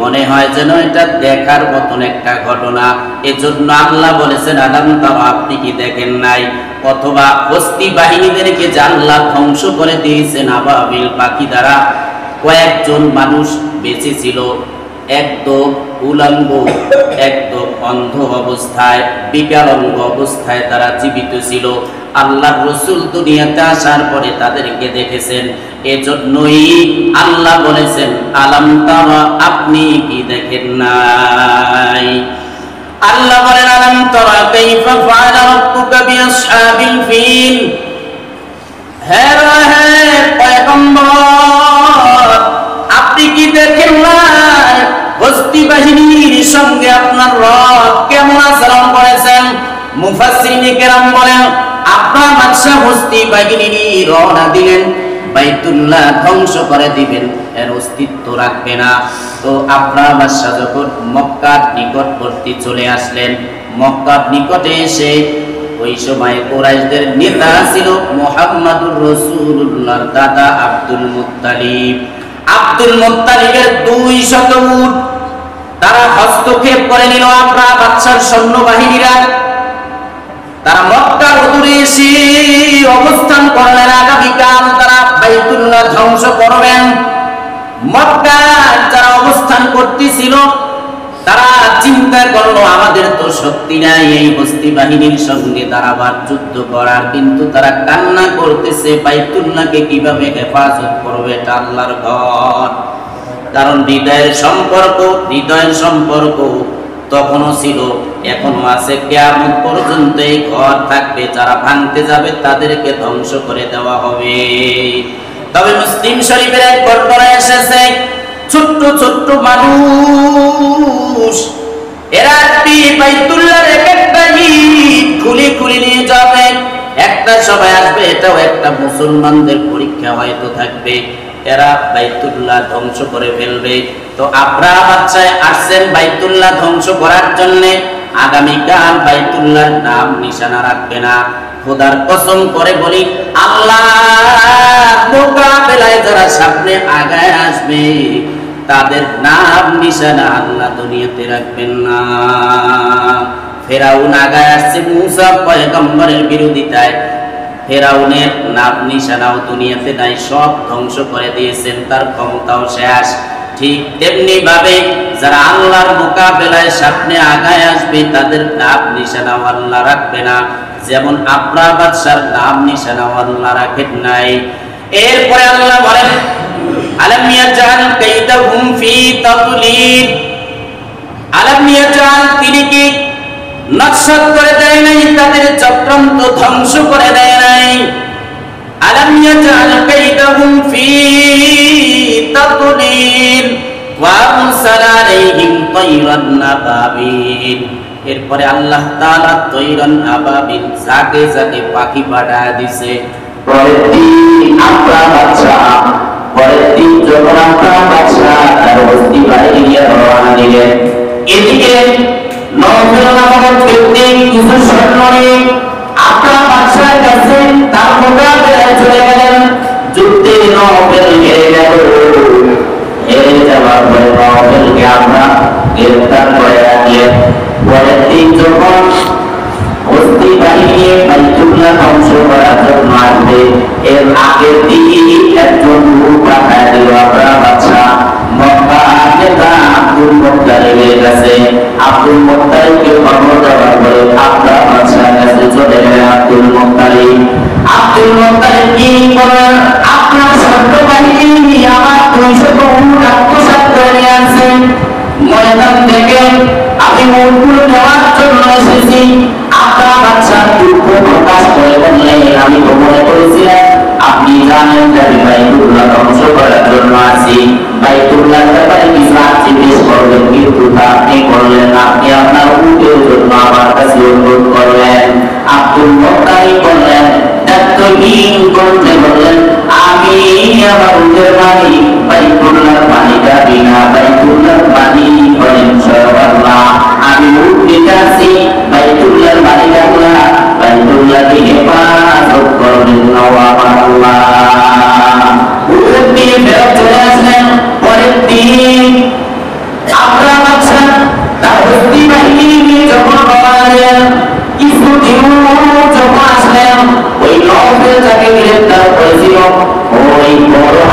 মনে হয় যেন এটা দেখার মতন একটা ঘটনা। এজন্য আল্লাহ বলেছেন আলাম তারা, আপনি কি দেখেন নাই? অথবা হস্তি বাহিনীদেরকে যে আল্লাহ ধ্বংস করে দিয়েছেন আবাবিল পাখি দ্বারা, কয়েকজন মানুষ বেঁচে ছিল, একদম উলঙ্গ, একদম অন্ধ অবস্থায়, বিকলাঙ্গ অবস্থায় তারা জীবিত ছিল। আল্লাহর রাসূল দুনিয়াতে আসার পরে তাদেরকে দেখেছেন। এজন্যই আল্লাহ বলেছেন, আলাম তারা, আপনি কি দেখেন নাই? আল্লাহ বলেন, আলাম তারা কাইফা ফাআলা রাব্বুকা বিআসহাবিল ফিল। হে পয়গম্বর, আপনি কি দেখেন না হস্তি বাহিনীর সঙ্গে আপনার রব কেমন আচরণ করেছেন? মুফাসসিরিনে কেরাম বলেন, আপনার বাদশা হস্তি বাহিনী নিয়ে রওনা দিলেন, বাইতুল্লাহ ধ্বংস করে দিবেন, এর অস্তিত্ব রাখবে না। তো আপনার বাদশা যখন মক্কার নিকটবর্তী চলে আসলেন, মক্কার নিকটে এসে ওই সময় কুরাইশদের নেতা ছিল মুহাম্মাদুর রাসূলুল্লাহর দাদা আব্দুল মুত্তালিব। আব্দুল মুত্তালিবের 200 উট তারা হস্তক্ষেপ করে নিল আপনার বাদশার সৈন্যবাহিনীরা। তারা মক্কার অদূরে এসে অবস্থান করলেন, আগামীকাল তারা বাইতুল্লাহ ধ্বংস করবেন। মক্কায় যারা অবস্থান করতেছিল তারা চিন্তা করলো, আমাদের তো শক্তি নাই এই হস্তি বাহিনীর সঙ্গে দাঁড়াবার, যুদ্ধ করার, কিন্তু তারা কান্না করতেছে বাইতুল্লাহকে কিভাবে হেফাজত করবে, এটা আল্লাহর ঘর। কারণ হৃদয়ের সম্পর্ক তখনও ছিল, এখনো আছে, কিয়ামত পর্যন্ত এই ঘর থাকবে। যারা ভাঙতে যাবে তাদেরকে ধ্বংস করে দেওয়া হবে। তবে মুসলিম শরীফের এক ঘটনা এসেছে, ছোট্ট ছোট্ট মানুষ এরা বাইতুল্লাহর এক একটা ইট খুলে খুলে নিয়ে যাবে। একটা সময় আসবে, এটাও একটা মুসলমানদের পরীক্ষা হয়তো থাকবে, এরা বাইতুল্লাহ ধ্বংস করে ফেলবে। তো আপনারা বাদশাহ আসছেন বাইতুল্লাহ ধ্বংস করার জন্য, আগামীকাল বাইতুল্লাহর নাম নিশানা রাখবে না। খোদার কসম করে বলি, আল্লাহ মোকাবেলায় যারা সামনে আগায় আসবে তাদের নাম নিশানা আল্লাহ দুনিয়াতে রাখবেন না। ফেরাউন আগায় আসছে মূসা পয়গম্বরের বিরোধিতায়, ফেরাউনের নাম নিশানাও দুনিয়াতে নাই, সব ধ্বংস করে দিয়েছেন, তার ক্ষমতাও শেষ। ঠিক তেমনি ভাবে যারা আল্লাহর মোকাবেলায় সামনে আগায় আসবে তাদের নাম নিশানাও আল্লাহ রাখবে না, যেমন আপনার বাদশার নাম নিশানাও আল্লাহ রাখেন নাই। এরপরে আল্লাহ বলেন, আলাম ইয়াজআল কাইদাহুম ফি তাদলিল। আলাম ইয়াজআল, তিনি কি নকশাত করে দেয় নাই, তাদের চক্রান্ত ধ্বংস করে দেয় নাই? আলাম ইয়াজআল কাইদাহুম ফি তাদলিল ওয়া আরসালা আলাইহিম তায়রান আবাবিল। এরপরে আল্লাহ তাআলা তায়রান আবাবিল, জাগে জাগে পাখি পাঠায় দিছে। পরের দিন আপনার বাদশা, পরের দিন যখন আপনার বাদশা তার হস্তি বাহিনী নিয়ে রওনা দিলেন, এদিকে নওফেল নামক ব্যক্তি কিছু সৈন্য নিয়ে আপনার বাদশার কাছে তার মোকাবেলায় চলে গেলেন। যুদ্ধে নওফেল হেরে গেল। হেরে যাওয়ার পরে নওফেলকে আমরা গ্রেফতার করে রাখলেন। পরের দিন যখন হস্তি বাহিনী নিয়ে বাইতুল্লাহ ধ্বংস করার জন্য আসবে, এর আগের দিনই একজন লোক পাঠায় দিল আপনার বাদশা মক্কার নেতা আব্দুল মুত্তালিবের কাছে। আব্দুল মুত্তালিবকে খবর দেওয়ার পরে আপনার বাদশার কাছে চলে গেলেন আব্দুল মুত্তালিব। আব্দুল মুত্তালিব কি বলেন, আপনার সৈন্য বাহিনী আমার 200 উট আত্মসাৎ করে নিয়ে আসছেন ময়দান থেকে, আমি উটগুলো নেওয়ার জন্য এসেছি। আপনার বাদশা দুঃখ প্রকাশ করে বললেন, আমি তো মনে করেছিলাম আপনি জানেন যে বাইতুল্লাহ ধ্বংস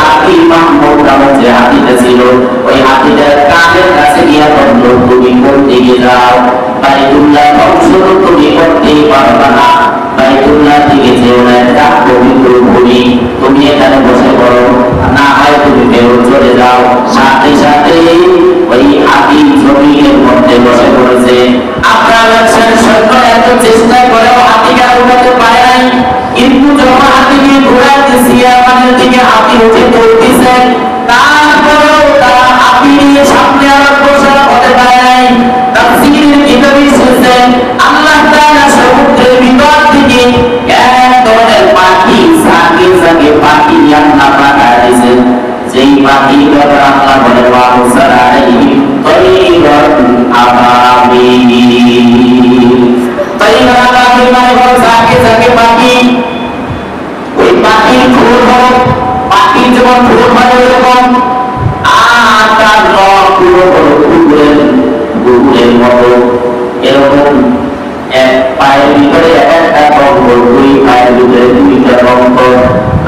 হাতি মাহমুদ নামক যে হাতিটা ছিল, ওই হাতিটার কানের কাছে গিয়া বলল, তুমি করতে গিয়ে যাও, বাইতুল্লাহ ধ্বংস তুমি করতেই পারবা না, বাইতুল্লাহ থেকে যেও না, এটা পবিত্র ভূমি, তুমি এখানে বসে পড়ো, না হয় তুমি ফেরত চলে যাও। সাথে সাথে ওই হাতি জমিনের মধ্যে বসে পড়েছে। আপনার সৈন্য এত চেষ্টা করেও হাতিকে উঠাতে পারে নাই, কিন্তু যখন হাতিকে ঘোরাতেছি আমাদের দিকে হাতি উঠে চলতেছে, তারপরেও তারা হাতি নিয়ে সামনে আর অগ্রসর হতে পারে নাই। তাফসীরের কিতাবে এসেছে আল্লাহ তাআলা সমুদ্রের ভিতর থেকে এক ধরনের পাখি, সাকে সাকে পাখি আল্লাহ পাঠায় দিয়েছেন, যেই পাখি কথা আল্লাহ বলে ওয়াহুসার আলাইহিম তয়িরান আবাবিল। তয়িরান আবাবিল মানে হলো সাকে সাকে পাখি। ওই পাখির ঠোঁট হলো, পাখি যেমন ঠোঁট হয় এরকম, আর তার নখ পুরো হলো কুকুরের মতো, এরকম এক পায়ের ভিতরে একটা কঙ্কর, দুই পায়ের ভিতরে দুইটা কঙ্কর,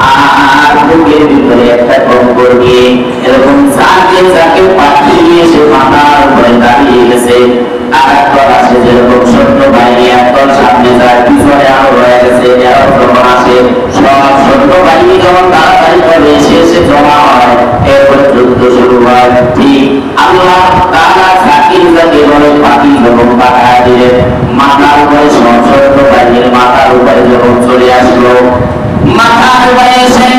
আর বুকের ভিতরে একটা কঙ্কর নিয়ে এরকম যাকে যাকে পাখি নিয়ে সে মাথার উপরে দাঁড়িয়ে গেছে। আর একদল আসে যেরকম সৈন্য বাহিনী, একদল সামনে যায়, পিছনে আরো রয়ে গেছে, এরাও যখন আসে সব সৈন্য বাহিনী যখন তাড়াতাড়ি করে এসে এসে জমা হয়, এরপর যুদ্ধ শুরু হয়। ঠিক আল্লাহ তাআলা জাকির জাতি বলে পাখি যখন পাঠায় দিলেন, মাথার উপরে সব সৈন্য বাহিনীর মাথার উপরে যখন চলে আসলো, মাথার উপরে এসে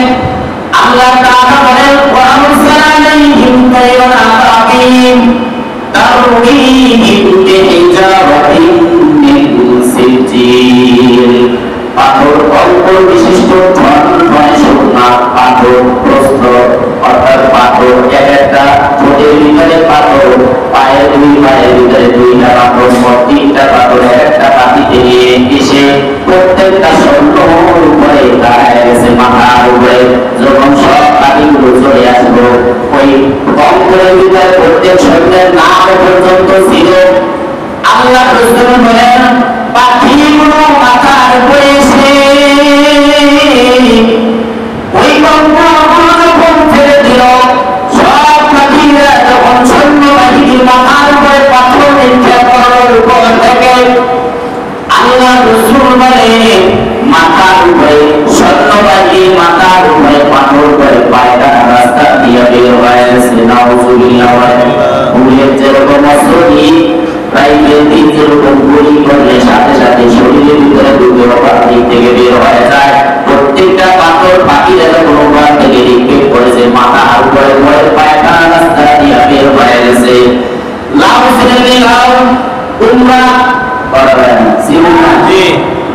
আল্লাহ তাআলা বলেন ওয়াহুসার আলাইহিম তয়িরান আবাবিল তারমিহিম বিহিজারাতিন মিন সিজিল। পাথর কঙ্কর বিশিষ্ট ধনে শুকনা পাথর প্রস্তর, অর্থাৎ পাথর এক একটা ঠোঁটের ভিতরে পাথর, পায়ের দুই পায়ের ভিতরে দুইটা পাথর, তিনটা পাথর একটা পাতিতে নিয়ে এসে প্রত্যেকটা সৈন্যর উপরে দাঁড়ায় গেছে, মাথার উপরে। যখন সব পাখিগুলো চলে আসলো, ওই কঙ্করের ভিতরে প্রত্যেক সৈন্যের নাম পর্যন্ত ছিল। আল্লাহ রাসূল বলেন পাখিগুলো মাথার উপরে এসে ওই কঙ্করগুলো যখন ছেড়ে দিল, সব পাখিরা যখন সৈন্য বাহিনীর মাথার উপরে পাথর নিক্ষেপ করার উপর থেকে, আল্লাহ রাসূল বলেন মাথার উপরে সৈন্যবাহিনীর মাথার উপরে পাথর করে পায়খানা রাস্তা দিয়ে বের হয়ে গেছে। নাউযুবিল্লাহ। ভুলের যেরকম অস্ত্রটি প্রাইভেট দিক যেরকম গুলি করলে সাথে সাথে শরীরের ভিতরে ঢুকে ওপার দিক থেকে বের হয়ে যায়, প্রত্যেকটা পাথর পাখিরা যখন ওপার থেকে নিক্ষেপ করেছে, মাথার উপরে পরে পায়খানা রাস্তা দিয়ে বের হয়ে গেছে। লাউ ছেড়ে লাউ তোমরা করবেন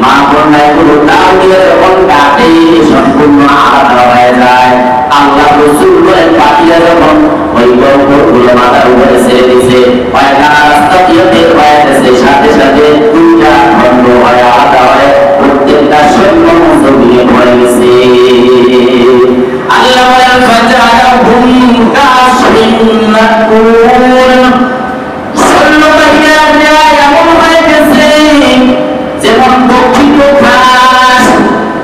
মা কন্যায় গুলো লাউ দিয়ে যখন কাটে সম্পূর্ণ আলাদা হয়ে যায়। আল্লাহ রাসূল বলেন পাখিরা যখন ওই কঙ্করগুলো মাথার উপরে ছেড়ে দিছে, পায়খানা রাস্তা দিয়ে বের হয়ে গেছে, সাথে সাথে দুইটা খণ্ড হয়ে আলাদা হয়ে প্রত্যেকটা সৈন্য জমিয়ে পড়ে গেছে। আল্লাহ বলেন ফাজাআহুম কাশফিন মাকুল। সৈন্যবাহিনীর ন্যায় এমন হয়ে গেছে যেমন দক্ষিণ ঘাস,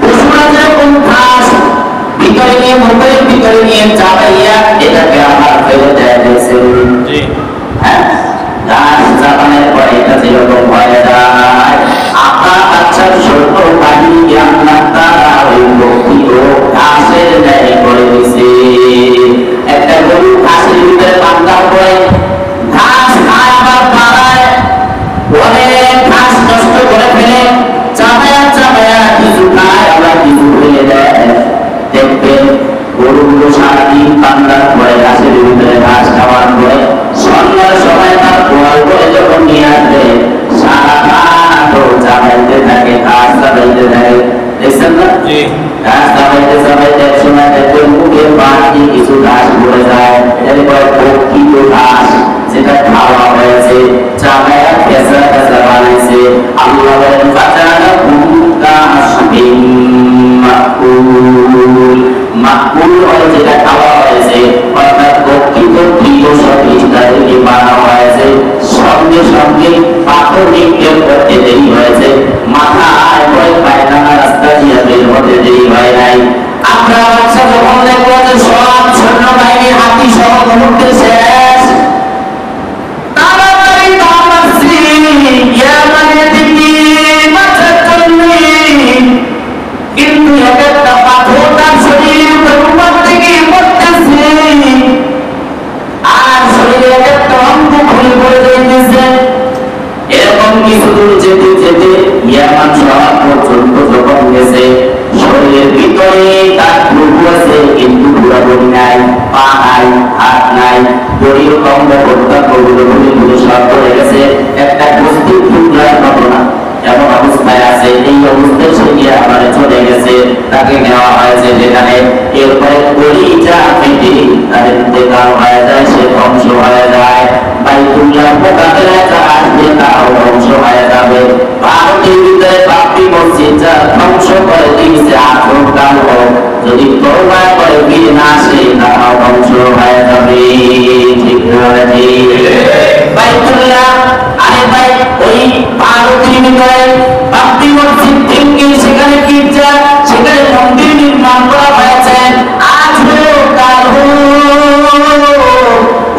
পশুরা যেরকম ঘাস ভিতরে নিয়ে মুখের ভিতরে নিয়ে চাবাইয়া এটাকে আবার ফেলে দেয় গেছে। হ্যাঁ, ঘাস চাবানোর পরে এটা যেরকম হয়ে যায়, আপনার বাচ্চার সৈন্য বাহিনীকে আল্লাহ তাআলা ওই দক্ষিণ ঘাসের ন্যায় করে দিছে। একটা গরু ঘাসের ভিতরে বান্ধা পড়ে ঘাস খায় আবার বাড়ায়, অনেক ঘাস নষ্ট করে ফেলে, চাবায়া চাবায়া কিছু খায় আবার কিছু ফেলে দেয়। দেখবেন গরুগুলো সারাদিন বান্ধার পরে ঘাসের ভিতরে ঘাস খাওয়ার পরে সন্ধ্যার সময় তার গোয়াল করে যখন নিয়ে আসবে, সারা রাত চাবাইতে থাকে, ঘাস চাবাইতে থাকে। দেখছেন না? ঘাস চাবাইতে চাবাইতে এক সময় দেখবেন মুখের বাড়তি কিছু ঘাস পড়ে যায়, এরপর প্রকৃত ঘাস যেটা খাওয়া হয়েছে, চাবায়া ফেসা ফেসা বানাইছে। আল্লাহ বলেন ফাজাআহুম কাশফিন মাকুল। মাকুল হয় যেটা খাওয়া হয়েছে, অর্থাৎ প্রকৃত প্রিয় সব ইস্তাদেরকে বানা হয়েছে, সঙ্গে সঙ্গে পাথর নিক্ষেপ করতে দেরি হয়েছে, মাথায় পরে পায়খানা রাস্তা দিয়ে বের হতে দেরি হয় নাই। আপনার বাচ্চা যখন দেখবো যে সব মুহূর্তে শেষ। তাড়াতাড়ি দৌড়াচ্ছি ইয়ামানের দিকে বাঁচার জন্যে, কিন্তু এক একটা পাথর তার শরীরের উপর থেকে পড়তেছে আর শরীরে এক একটা অঙ্গ খুলে পড়ে যাইতেছে। এরকম কিছু দূর যেতে যেতে ইয়ামান শহর পর্যন্ত যখন গেছে, শরীরের ভিতরে তার প্রভু আছে কিন্তু পুরাপুরি নাই, পা নাই, হাত নাই, শরীর অঙ্গ প্রত্যঙ্গ গুলো সব পড়ে গেছে, একটা বস্তুর টুকরার ঘটনা এমন অবস্থায় আছে। এই অবস্থায় সে ইয়ামানে চলে গেছে, তাকে নেওয়া হয়েছে যেখানে। এরপরে কলিজা ফেটে তার ইন্তেকাল হয়ে যায়, সে ধ্বংস হয়ে যায়। বাইতুল্লাহ মোকাবেলায় যা আসবে তাও ধ্বংস হয়ে যাবে। ভারতের ভিতরে বাবরি মসজিদটা ধ্বংস করে দিয়েছে আজকাল, যদি তওবা করে ফিরে না আসে তাও ধ্বংস হয়ে যাবে। ঠিক আছে বাইতুল্লাহ, আরে ভাই ওই ভারতের ভিতরে বাবরি মসজিদ থেকে সেখানে গির্জা, সেখানে মন্দির নির্মাণ করা হয়েছে। আজ হোক কাল হোক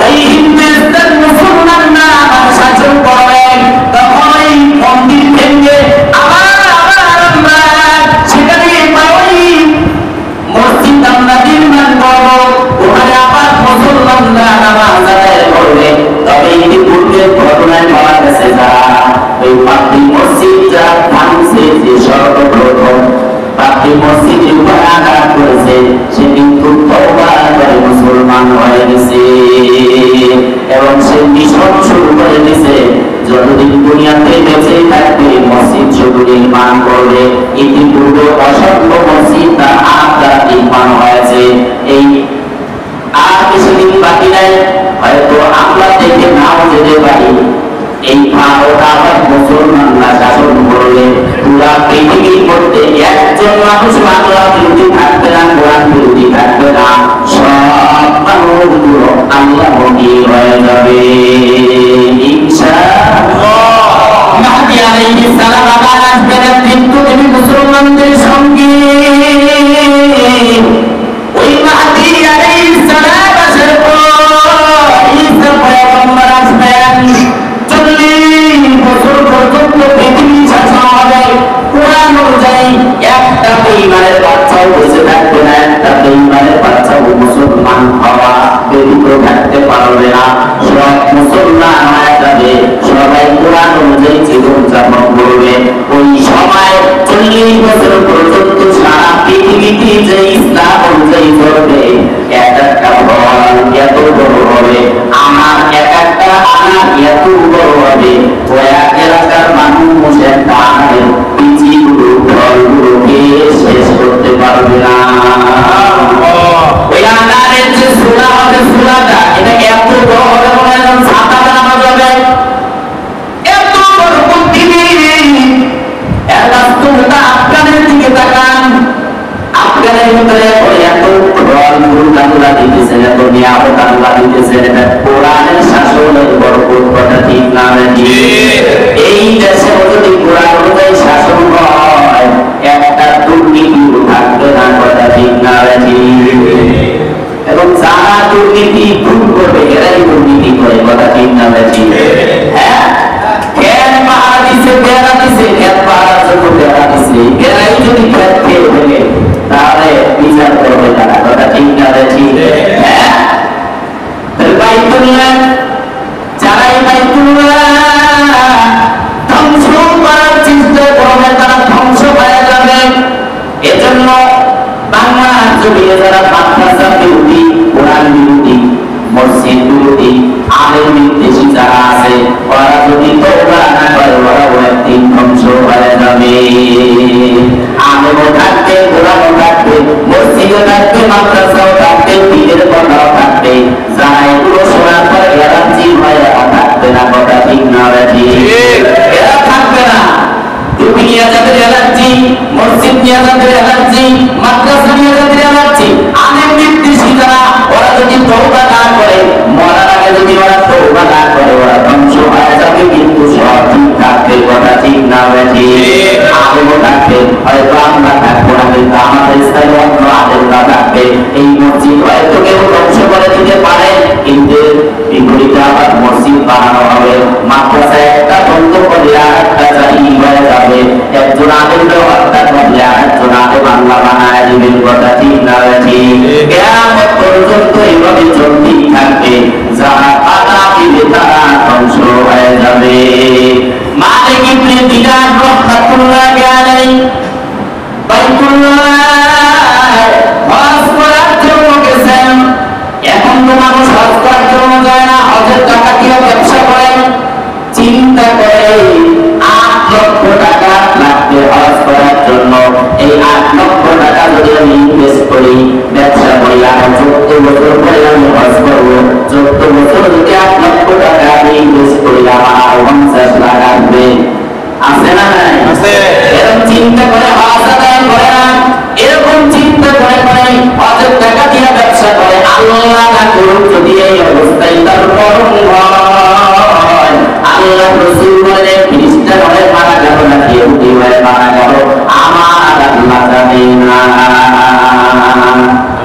ওই হিন্দুস্তান মুসলমানরা আমার শাসন করবেন, তখন ওই মন্দির ভেঙে আবার আমরা সেখানে ওই মসজিদ আমরা নির্মাণ করবো, ওখানে আবার মুসলমানরা নামাজ আদায় করবে। তবে ইতিপূর্বে ঘটনায় বলা গেছে যারা ওই বাবরি মসজিদটা ভাঙছে, যে সর্বপ্রথম বাবরি মসজিদের উপর আঘাত করেছে, সে কিন্তু তওবা করে মুসলমান হয়ে গেছে এবং সে মিশন শুরু করে দিয়েছে যতদিন দুনিয়াতে বেঁচে থাকবে মসজিদ শুধু নির্মাণ করবে। ইতিপূর্বে অসংখ্য মসজিদ তার আত্মার নির্মাণ হয়েছে। এই আর কিছুদিন বাকি নাই, হয়তো আমরা দেখে নাও যেতে পারি এই ভারত আবার মুসলমানরা শাসন করলে পুরা পৃথিবীর মধ্যে একজন মানুষ বাংলা বিরোধী থাকবে না, কোরআন বিরোধী থাকবে না, সব মানুষগুলো আল্লাহমুখী হয়ে যাবে ইনশাআল্লাহ। মাহদী আলাইহিস সালাম আবার আসবেন, কিন্তু তিনি মুসলমানদের সঙ্গে। ওই মাহদী আলাইহিস সালাম আসার পর ঈসা পয়গম্বর আসবেন। 40 বছর পর্যন্ত পৃথিবী শাসন হবে। কোরআন অনুযায়ী একটা বেঈমানের বাচ্চাও বেঁচে থাকবে না, একটা বেঈমানের বাচ্চাও মুসলমান হওয়া ব্যতীত থাকতে পারবে না। সব মুসলমান হয়ে যাবে, সবাই কোরআন অনুযায়ী জীবন যাপন করবে। ওই সময় 40 বছর পর্যন্ত সারা পৃথিবীতে যে ইসলাম অনুযায়ী চলবে, এক একটা ফল এত বড় হবে, আমার এক একটা আনার এত বড় হবে, ওই এলাকার মানুষ একটা আনারের বীজগুলো ফলগুলোকে শেষ করতে পারবে না। ওই আনারের যে সুরা হবে, সুরাটা এটা এত বড় হবে, মনে হয় ছাতা বানানো যাবে, এত বড় পৃথিবী। এর বাস্তবতা আফগানের দিকে তাকান, আফগানের ভিতরে এত ফলগুলো আল্লাহ দিতেছেন, এত নিয়ামত আল্লাহ দিতেছেন, এটা কোরআনের শাসনের বরকত, কথা ঠিক না? এই দেশে যদি কোরআন অনুযায়ী শাসন হয়, একটা দুর্নীতিও থাকবে না, কথা ঠিক না? এবং যারা দুর্নীতি ভুল করবে এরাই দুর্নীতি করে, কথা ঠিক না? হ্যাঁ, জ্ঞান পাহারা দিছে, বেড়া দিছে, জ্ঞান পাহারার জন্য বেড়া দিছে, এরাই যদি জ্ঞান খেয়ে ফেলে তাহলে বিচার করবে তারা, কথা ঠিক না? হ্যাঁ, বাইতুল্লাহ, যারা এই বাইতুল্লাহ ধ্বংস করার চেষ্টা করবে তারা ধ্বংস হয়ে যাবে। এজন্য বাংলার জমিনে যারা মাদ্রাসা বিরোধী, কোরআন বিরোধী, মসজিদ বিরোধী, আলেম বিদ্বেষী যারা আছে, ওরা যদি তওবা না করে ওরা একদিন ধ্বংস হয়ে যাবে। আলেমও থাকবে, কোরআনও থাকবে, মসজিদও থাকবে, মাদ্রাসাও থাকবে, পীরের কথাও থাকবে, যারা এগুলো শোনার পর এলার্জি হয় এরা থাকবে না, কথা ঠিক না? এরা থাকবে না। টুপি নিয়ে যাদের এলার্জি, মসজিদ নিয়ে যাদের এলার্জি, মাদ্রাসা নিয়ে যাদের এলার্জি, আলেম বিদ্বেষী যারা, ওরা যদি তওবা না করে, মরার আগে যদি ওরা তওবা না করে, ওরা ধ্বংস হয়ে যাবে। কিন্তু সব ঠিক থাকবে, কথা ঠিক না? আলেমও থাকবে, হয়তো আমরা থাকবো না, কিন্তু আমাদের স্থায়ী অন্য আলেমরা থাকবে। এই মসজিদ হয়তো কেউ ধ্বংস করে দিতে পারে, মসজিদের বিপরীতে আবার মসজিদ বানানো হবে, মাদ্রাসায় একটা বন্ধ করলে আরেকটা জারি হয়ে যাবে, একজন আলেমকে হত্যা করলে আরেকজন আলেম আল্লাহ বানায় দিবেন। কথা ঠিক না ঠিক? কিয়ামত পর্যন্ত এইভাবে চলতেই থাকবে, যারা বাধা দিবে তারা ধ্বংস হয়ে যাবে। মালিক ইবনে দিনার রাহমাতুল্লাহি আলাইহি বাইতুল্লাহ হজ করার জন্য গেছেন। এখন তো মানুষ হজ করার জন্য যায় না, হজের টাকা দিয়ে ব্যবসা করে। চিন্তা করে 8 লক্ষ টাকা লাগবে হজ করার জন্য। এই 8 লক্ষ টাকা যদি আমি ইনভেস্ট করি, ব্যবসা করি, আর 14 বছর পরে আমি হজ করবো, 14 বছর যদি 8 লক্ষ টাকা আমি ইনভেস্ট করি, আমার 50 লাখ আসবে। আছে না নাই? এরকম চিন্তা করে হজ আদায় করে না, এরকম চিন্তা করে করে হজের টাকা দিয়ে ব্যবসা করে। আল্লাহ না করুক যদি এই অবস্থায় তার মরণ হয়, আল্লাহ রাসূল বলেন খ্রিস্টান হয়ে মারা গেল না ইহুদি হয়ে মারা গেল, আমার আল্লাহ জানে না।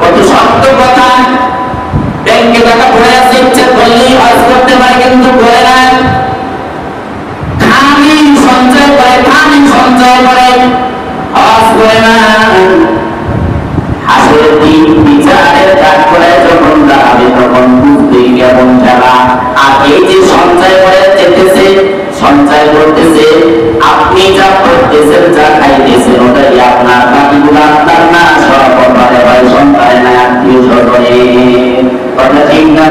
কত সত্য কথা। ব্যাংকে টাকা পড়ে আছে, ইচ্ছে করলেই হজ করতে পারে, কিন্তু করে না। সঞ্চয় করে হজ করে না। হাসরের দিন বিচারের কাজ করে যখন দাঁড়াবে তখন বুঝবে কেমন খেলা। আর এই যে সঞ্চয় করে যেতেছে, সঞ্চয় করতেছে, আপনি যা করতেছেন, যা খাইতেছেন, ওটাই আপনার, বাকিগুলো আপনার না, সব আপনারে হয় সন্তান না, আত্মীয় স্বজনে। কথা ঠিক না?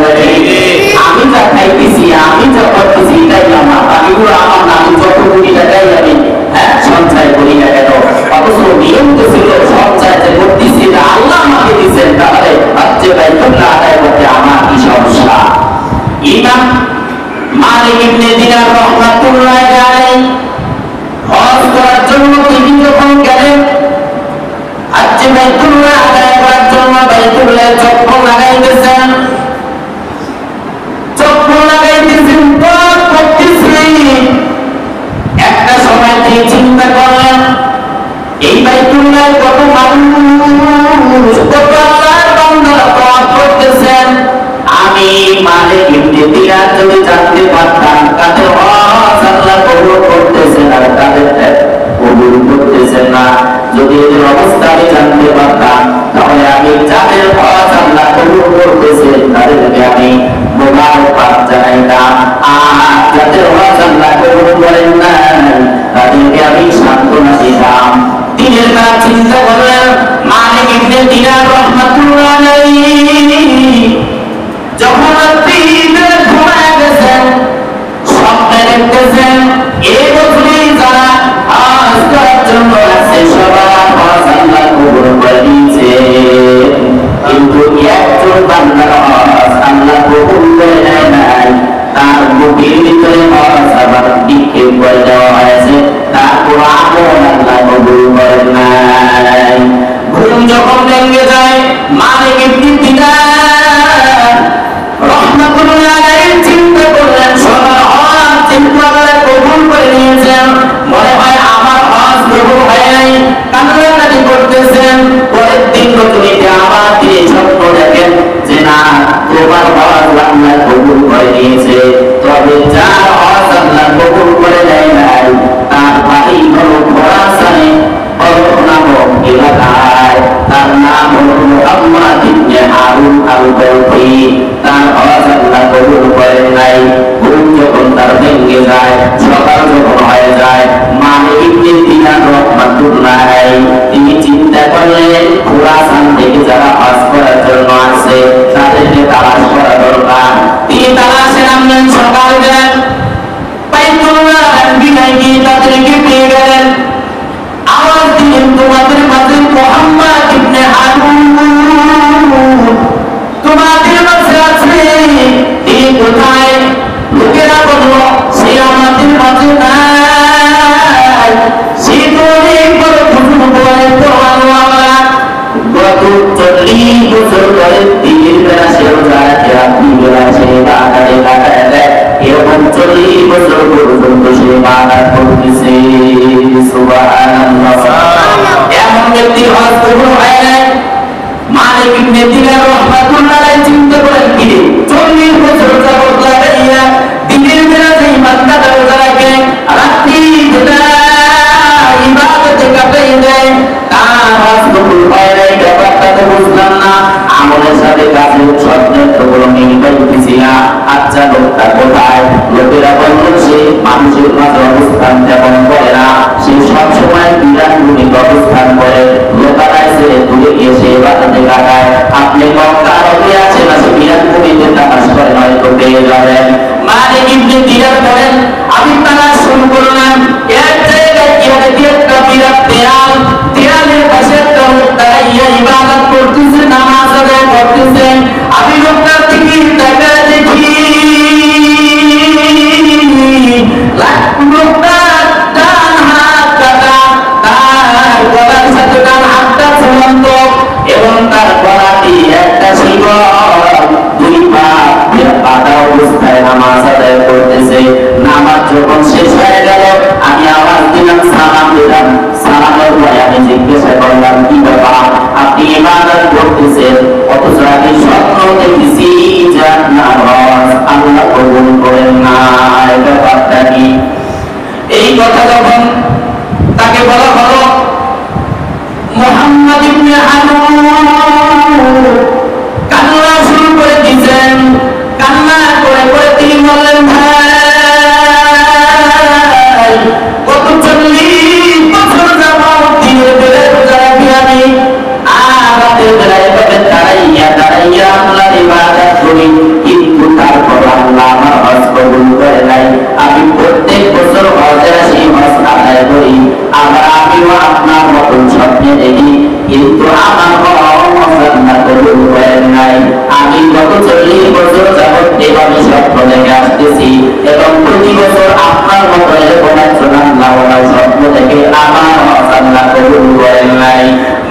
আমি যা খাইতেছি, আমি যা করতেছি, এটাই আমার, বাকিগুলো আমার না। আমি যত কোটি টাকাই আমি সঞ্চয় করি না কেন, অথচ নিয়ম তো ছিল সঞ্চয় যে করতেছি এটা আল্লাহ আমাকে দিচ্ছেন, তাহলে হজ্জে বাইতুল্লাহ আদায় করতে আমার কি সমস্যা? ইমাম মালিক ইবনে দিনার রাহমাতুল্লাহি আলাইহি হজ করার জন্য তিনি যখন গেলেন, হজ্জে বাইতুল্লাহ আদায় করার জন্য বাইতুল্লাহ চক্র লাগাইতেছেন, চক্র লাগাইতেছেন, পথ করতেছেন। একটা সময় তিনি চিন্তা করলেন, এই বাইতুল্লাহ কত মানুষ, কত আল্লাহর বান্দারা তওয়াফ করতেছেন। আমি মালিক ইবনে দিনার যদি জানতে পারতাম তাদের হজ আল্লাহ কবুল করতেছেন আর তাদের কবুল করতেছেন না, যদি এদের অবস্থা আমি জানতে পারতাম, তাহলে আমি যাদের হজ আল্লাহ কবুল করতেছেন তাদেরকে আমি মোবারকবাদ জানাইতাম, আর যাদের হজ আল্লাহ কবুল করেন না তাদেরকে আমি সান্ত্বনা দিতাম। দিনের কাজ চিন্তা করলেন মালিক ইবনে দিনার রাহমাতুল্লাহি আলাইহি যখন দিনের ঘুমায় গেছেন, স্বপ্নে দেখতেছেন এই বছরই যারা হজ করার জন্য আছে সবার হজ আল্লাহ কবুল করে দিয়েছে, কিন্তু একজন বান্দার হজ আল্লাহ কবুল করে নেয় নাই। তার বুকের ভিতরে হজ আবার নিক্ষেপ করে দেওয়া হয়েছে, তার কোনো আমল আল্লাহ কবুল করেন নাই। ঘুম যখন ভেঙে যায়, মালিক ইবনে দিনার রাহমাতুল্লাহি আলাইহি চিন্তা করলেন সবার হজ যেহেতু আল্লাহ কবুল করে নিয়েছেন, মনে হয় আমার হজ কবুল হয় নাই, কান্নাকাটি করতেছেন। পরের দিন রজনীতে আবার তিনি স্বপ্ন দেখেন যে না, তোমার হজ আল্লাহ কবুল করে নিয়েছে, তবে যার হজ আল্লাহ কবুল করে দেয় নাই তার বাড়ি হলো খোরাসানে নামক এলাকায়, তার নাম হলো মুহাম্মদ ইবনে হারুন আল-বালখি, তার হজ আল্লাহ কবুল করেন নাই। ঘুম যখন তার ভেঙে যায়, সকাল যখন হয়ে যায়, মালিক ইবনে দিনার রাহমাতুল্লাহি আলাইহি তিনি চিন্তা করলেন খোরাসান থেকে যারা হজ করার জন্য আসে তাদেরকে তালাশ করা দরকার। তিনি তালাশে নামলেন, সকাল গেলেন, বাইতুল্লাহ বিনায় গিয়ে তাদেরকে পেয়ে গেলেন। আওয়াজ দিলেন, তোমাদের মাঝে মুহাম্মদ ইবনে হারুন তোমাদের মাঝে আছে, তিনি কোথায়? লোকেরা বলল সে আমাদের মাঝে নাই, সে তো অনেক বড় বুজুর্গ বলেন তো আল্লাহ, গত 40 বছর ধরে দিনের বেলা সেও যায়, রাত্রি বেলা সে বাগানে কাটায় দেয়, এরকম 40 বছর পর্যন্ত সে বাগান করতেছে। সুবহানাল্লাহ। এমন ব্যক্তি হজ কবুল হয় নাই। মালিক ইবনে দিনার রাহমাতুল্লাহি আলাইহি চিন্তা করেন, কি 40 কোথায়? লোকেরা বলল সে মানুষের মাঝে অবস্থান তেমন করে না, সে সবসময় বিরাটভূমিতে অবস্থান করে, লোকালয় ছেড়ে দূরে গিয়ে সে বাড়িতে কাটায়। আপনি মক্কা নদী আছে না, সে বিরাটভূমিতে তালাশ করে হয়তো পেয়ে যাবেন। মালিক ইবনে দিনার বলেন, আমি তালাশ শুরু করলাম, এক জায়গায় গিয়ে দেখি একটা বিরাট দেয়াল, দেয়ালের পাশে একটা লোক দাঁড়াইয়া ইবাদত করতেছে, নামাজ আদায় করতেছে। আমি লোকটার দিকে তাকায় দেখি লোকটার ডান হাত কাটা, তার গলার সাথে ডান হাতটা ঝুলন্ত এবং তার গলাটি একটা শিকল, দুই পা বাঁধা অবস্থায় নামাজ আদায় করতেছে। নামাজ যখন শেষ হয়ে গেল আমি আওয়াজ দিলাম, সালাম দিলাম। সালামের পরে আমি জিজ্ঞাসা করলাম, কি ব্যাপার, আপনি ইবাদত করতেছেন অথচ আমি স্বপ্ন দেখেছি যে আপনার হজ আল্লাহ কবুল করেন না, ব্যাপারটা কি? এই কথা যখন তাকে বলা হলো, মুহাম্মদ ইবনে হানুন কান্না শুরু করে দিয়েছেন। কান্না করে করে তিনি বললেন, ভাই কত 40 বছর যাবত দিনের বেলায় রোজা রাখি আমি, আর রাতের বেলায় এভাবে দাঁড়াইয়া দাঁড়াইয়া আল্লাহর ইবাদত করি, কিন্তু তারপর আল্লাহ আমার হজ কবুল করে নাই। আমি প্রত্যেক বছর হজে আসি, হজ আদায় করি, আবার আমিও আপনার মতন স্বপ্নে দেখি, কিন্তু আমার হজ আল্লাহ কবুল করেন নাই। আমি গত 40 বছর যাবত এভাবে স্বপ্ন দেখে আসতেছি এবং প্রতি বছর আপনার মতো এরকম একজন আল্লাহওয়ালা স্বপ্ন দেখে আমার হজ আল্লাহ কবুল করেন নাই।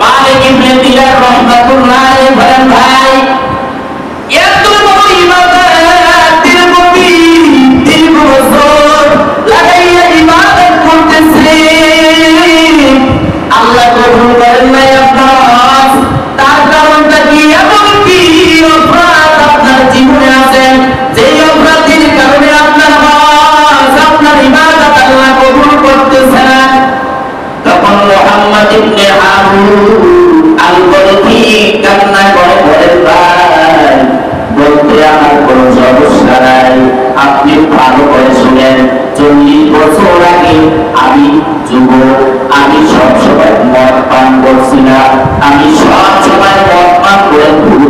মালিক ইবনে দিনার রাহমাতুল্লাহ আলাইহি বলেন, ভাই এত বড় ইবাদত দীর্ঘ বছর লাগাইয়া ইবাদত করতেছে, আল্লাহ কবুল করেন নাই আপনার হজ। তার কারণটা কি? এমন কি অপরাধ আপনার জীবনে আছে যে অপরাধের কারণে আপনার হজ, আপনার ইবাদত আল্লাহ কবুল করতেছে না? তখন মুহাম্মদ ইবনে হারুন আল-বলখি কান্না করে বলেন, ভাই বলতে আমার কোনো সমস্যা নাই, আপনি ভালো করে শুনেন। 40 বছর আগে আমি যুবক, আমি সবসময় মদ পান করছি না, আমি সবসময় মদ পান করে ভুল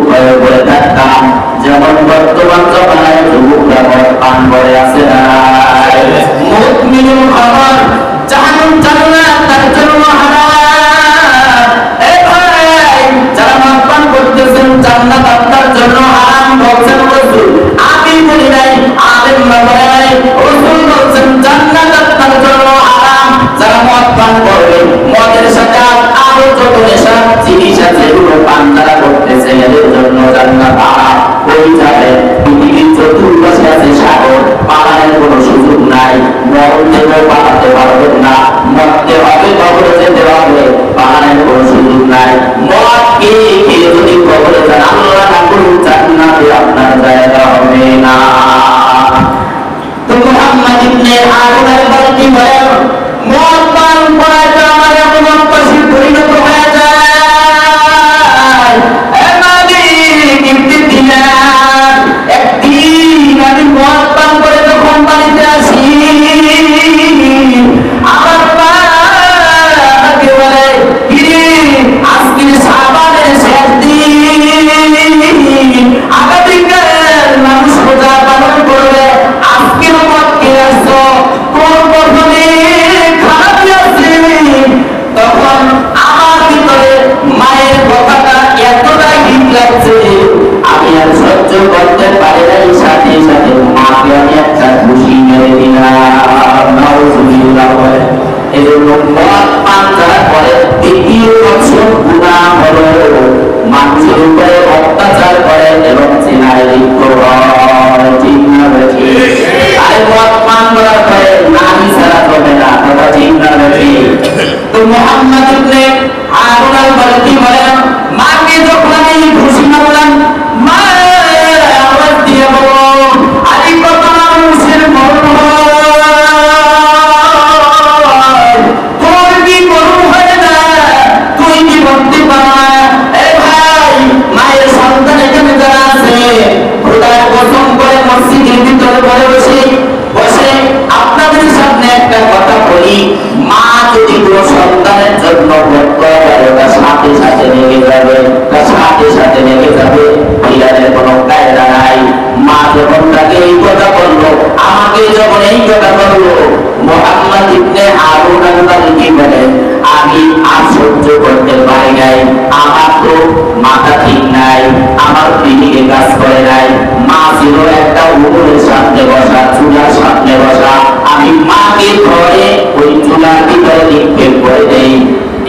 করে থাকতাম, যেমন বর্তমান জমানায় যুবকরা মদ পান করে আছে না। মুমিনুল খবর জাহান্নাম জান্নাত তার জন্য হারাম। এই ভাই যারা মদ পান করতেছেন জান্নাত আপনার জন্য হারাম বলছেন রাসূল, আমি বলি নাই, আলেম বলে নাই, রাসূল বলছেন জান্নাত আপনার জন্য হারাম। যারা মদ পান করবে, মদের সাথে আরো যত নেশার জিনিস আছে এগুলো পান যারা করতেছে, এদের জন্য জান্নাত হারাম। ওই যাবে পৃথিবীর চতুর্পাশে আছে সাগর, পালানোর কোনো সুযোগ নাই, মরণ থেকেও পালাতে পারবেন না, মরতে হবে, কবরে যেতে হবে, পালানোর কোনো সুযোগ নাই। মদ খেয়ে যদি কবরে যান, আল্লাহ না করুন জান্নাতে আপনার জায়গা হবে না। তো মুহাম্মদ ইবনে হারুন আল-বলখি বলেন, মদ পান করাটা আমার এমন অভ্যাসে পরিণত হয়ে যায়। মালিক ইবনে দিনার একদিন আমি মদ পান করে যখন বাড়িতে আসি, আমার মা আমাকে বলে, কিরে আজকে শাবানের শেষ দিন, আগামীকাল মানুষ রোজা পালন করবে, আজকেও মদ খেয়ে আসছো, তোর প্রথমে খারাপ আছে। তখন আমার ভিতরে মায়ের কথাটা এতটা হিট লাগছে, আমি আর সহ্য করতে পারি নাই, সাথে সাথে মাকে আমি একটা খুশি মেরে দিলাম। নাউজুবিল্লাহ বলে। এই জন্য মদ পান যারা করে, দ্বিতীয় বছর গুনাহ হলো মানুষের উপরে অত্যাচার করে এবং জিনায় লিপ্ত হয়। ঠিক না বেশি? আরে মদ পান করার পরে নারী ছাড়া হবে না, কথা ঠিক না বেশি? তো মুহাম্মদ ইবনে হারুন আল-বলখি বলেন, মাকে যখন আমি খুশি মারলাম, মা মাটির ভিতরে বসে আপনাদের সামনে একটা কথা বলি, মা যদি কোনো সন্তানের জন্য প্রত্যয় করে তার সাথে সাথে লেগে যাবে, বিড়ালের কোনো কায়দা নাই। মা যখন তাকে এই কথা বললো, আমাকে যখন এই কথা বললো, মুহাম্মদ ইবনে হারুন আল-বালখি বলেন, আমি আর সহ্য করতে পারি নাই, আমার তো মাথা ঠিক নাই, আমার পিঠে কাজ করে নাই। মা ছিল একটা উনুনের সামনে বসা, চুলার সামনে বসা, আমি মাকে ধরে ওই চুলার ভিতরে নিক্ষেপ করে দেই।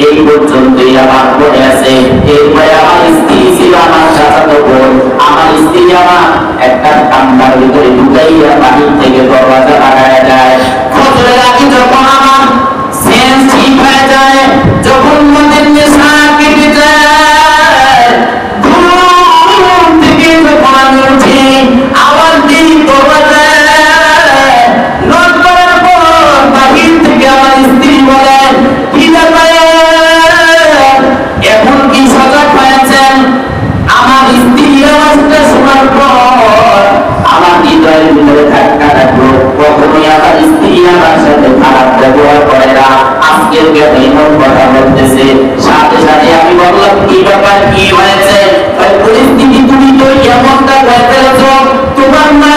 এই পর্যন্তই আমার মনে আছে। এরপরে আমার স্ত্রী ছিল আমার চাচাতো বোন, আমার স্ত্রী আমার একটা কামরার ভিতরে ঢুকাইয়া বাহির থেকে দরজা লাগায় যায়। ফজরের আগে যখন আমার সেন্স ঠিক হয়ে যায়, যখন মনের নেশা কেটে যায়, ঘুম থেকে যখন আমি উঠি, আওয়াজ দিই দরজায়, নক করার পর বাহির থেকে আমার স্ত্রী বলেন, কি ব্যাপার, এখন কি সজাগ হয়েছেন? আমার স্ত্রীর আওয়াজটা শোনার পর আমার হৃদয়ের ভিতরে ধাক্কা লাগলো। কখনোই আমার স্ত্রী আমার সাথে খারাপ ব্যবহার করে না, আজকের জ্ঞানে এমন কথা বলতেছে। সাথে সাথে আমি বললাম, কি ব্যাপার, কি হয়েছে? পরিস্থিতি তুমি তো এমনটা হয়ে ফেলেছ, তোমার মা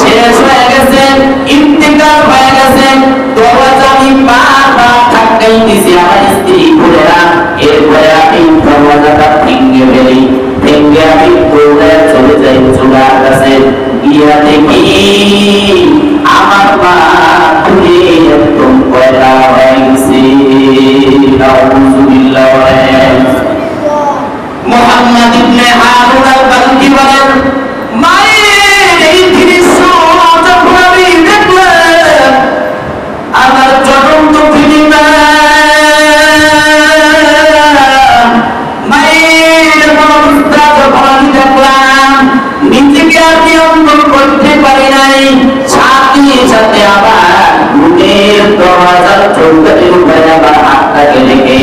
শেষ হয়ে গেছে, ইন্তেকাল হয়ে গেছে। দরজা আমি বারবার ধাক্কাইতেছি, আমার স্ত্রী খুলে না। এরপরে আমি দরজাটা ভেঙে ফেলি, ভেঙে আমি দৌড়ে চলে যাই চুলার কাছে। গিয়া দেখি আমার মা খুলে একদম পয়লা হয়ে গেছে। নাউযুবিল্লাহ। মুহাম্মদ ইবনে হারুন আল-বালখি বলেন, মায়ের এই দৃশ্য যখন আমি দেখলাম, আমার জ্বলন্ত পৃথিবী, মায়ের অবস্থা যখন আমি দেখলাম, নিজেকে আর নিয়ন্ত্রণ করতে পারি নাই। সাথে সাথে আবার ঘুমের দরজার চৌকাঠের উপরে আবার হাতটাকে রেখে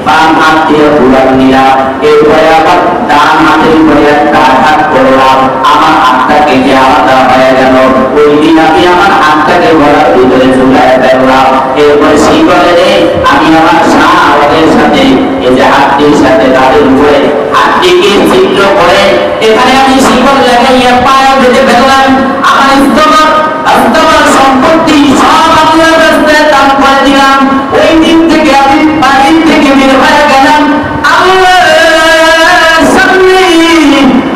বাম হাত দিয়ে ঘুরান নিলাম। এরপরে আবার ডান হাতের উপরে একটা আঘাত করলাম, আমার হাতটা কেটে আলাদা হয়ে গেল। ওই দিন আমি আমার হাতটাকে গলার ভিতরে ঝুলায় ফেললাম। এরপরে শিকলে আমি আমার শাহওয়াতের সাথে, এই যে হাতটির সাথে তাদের উপরে হাতটিকে ছিদ্র করে এখানে আমি শিকল লাগাইয়া পায়ে বেঁধে ফেললাম। আমার স্তমার সম্পত্তি সব আল্লাহর রাস্তায় দান করে দিলাম। ওই দিন থেকে আমি বাড়ির থেকে বের হয়ে গেলাম। আল্লাহর সামনে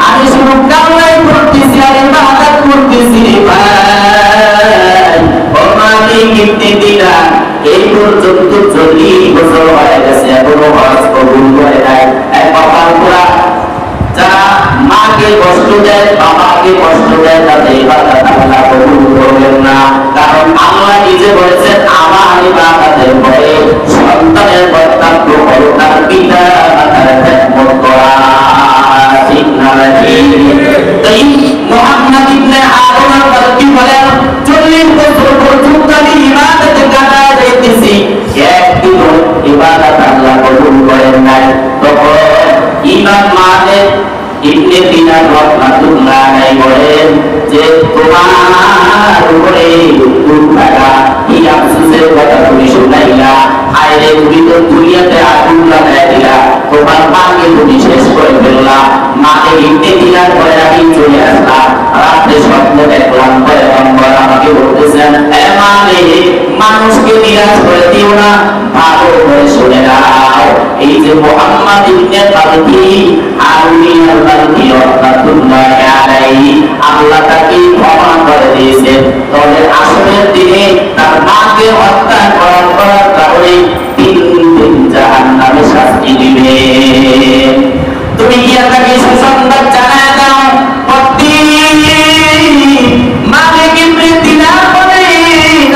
আমি শুধু কামলাই করতেছি আর ইবাদত করতেছি। ভাই ও মালিক ইবনে দিনার, এই পর্যন্ত 40 বছর হয়ে গেছে, এখনো হজ কবুল করে নাই। এক বাবার পুরা যারা মাকে কষ্ট দেয়, বাবাকে কষ্ট দেয়, তাদের ইবাদত আল্লাহ কবুল করবেন না। কারণ আল্লাহ নিজে বলেছেন, আমার ইবাদতের পরে সন্তানের কর্তব্য হলো তার পিতা মাতার খেদমত করা। ঠিক না নাকি? তাই মুহাম্মদ ইবনে হারুন আল-বালখি বলেন, 40 বছর পর্যন্ত আমি ইবাদতে কাটায় যাইতেছি, একদিনও ইবাদত আল্লাহ কবুল করেন নাই। তখন ইমাম মালিক ইবনে দিনার রাহমাতুল্লাহ আলাইহি বলেন যে, তোমার উপরে দুঃখ থাকা এই আফসোসের কথা তুমি শুনাইলা, আইরে তুমি তো দুনিয়াতে আগুন লাগাই দিলা, তোমার মাকে তুমি শেষ করে ফেললা। মাকে ইবনে দিনার পরে আমি চলে আসলাম, রাত্রে স্বপ্ন দেখলাম, পয়গম্বর আমাকে বলতেছেন, এ মালিক, মানুষকে নিরাশ করে দিও না, ভালো করে শুনে নাও। এই যে মুহাম্মদ ইবনে বালখি হারুন আল-বালখি রাহমাতুল্লাহ আলাইহি, আল্লাহ তাকে ক্ষমা করে দিয়েছেন। তবে আসরের দিনে তার মাকে হত্যা করার কারণে 3 দিন জাহান্নামে শাস্তি দিবে। তুমি কি তাকে সুসংবাদ জানায় দাও। মালিক ইবনে দিনার বলে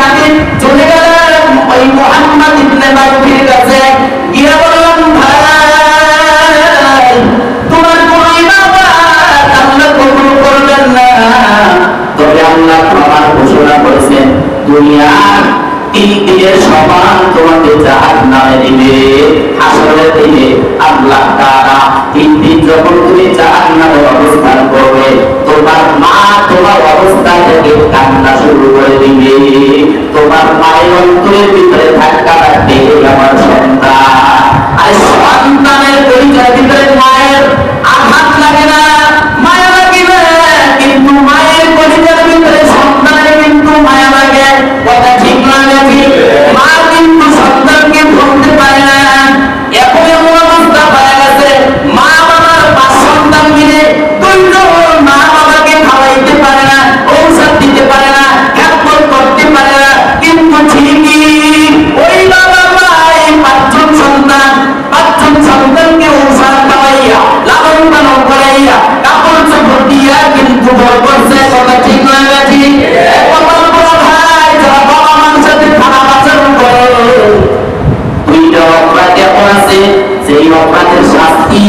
আমি চলে গেলাম ওই মুহাম্মদ ইবনে বালখির কাছে, গিয়ে বললাম, ভাই তোমার কোন ইবাদত আল্লাহ কবুল করবেন না, তবে আল্লাহ ক্ষমার ঘোষণা করেছেন, দুনিয়ার 3 দিনের সমান তোমাকে জাহান্নামে দিবে। হাসরের দিনে আল্লাহ তাআলা 3 দিন যখন তুমি জাহান্নামে যেখানে অবস্থান করবে তোমার মা তোমার অবস্থান থেকে কান্না শুরু করে দিবে। তোমার মায়ের অন্তরের ভিতরে ধাক্কা লাগবে, আমার সন্তান। আর সন্তানের পরিচয় ভিতরে মায়ের আঘাত লাগে না, মায়া লাগে না, কিন্তু মায়ের পরিচয়ের ভিতরে সন্তানের কিন্তু মায়া লাগে। কথা ঠিক না ঠিক? মা কিন্তু সন্তানকে ধরতে পারে না। এখন এমন অবস্থা হয়ে গেছে, মা বাবার 5 সন্তান মিলে 2 জন মা বাবাকে খাওয়াইতে পারে না, ঔষধ দিতে পারে না, খেদমত করতে পারে না, কিন্তু ঠিকই ওই বাবা মাই 5 জন সন্তান, 5 জন সন্তানকে ঔষধ খাওয়াইয়া লালন পালন করাইয়া কাপড় চোপড় দিয়া কিন্তু বড় করছে। কথা ঠিক না ঠিক? বাবা বড় ভাই যারা বাবা মার সাথে খারাপ আচরণ করে, 2টা অপরাধ এমন আছে যেই অপরাধের শাস্তি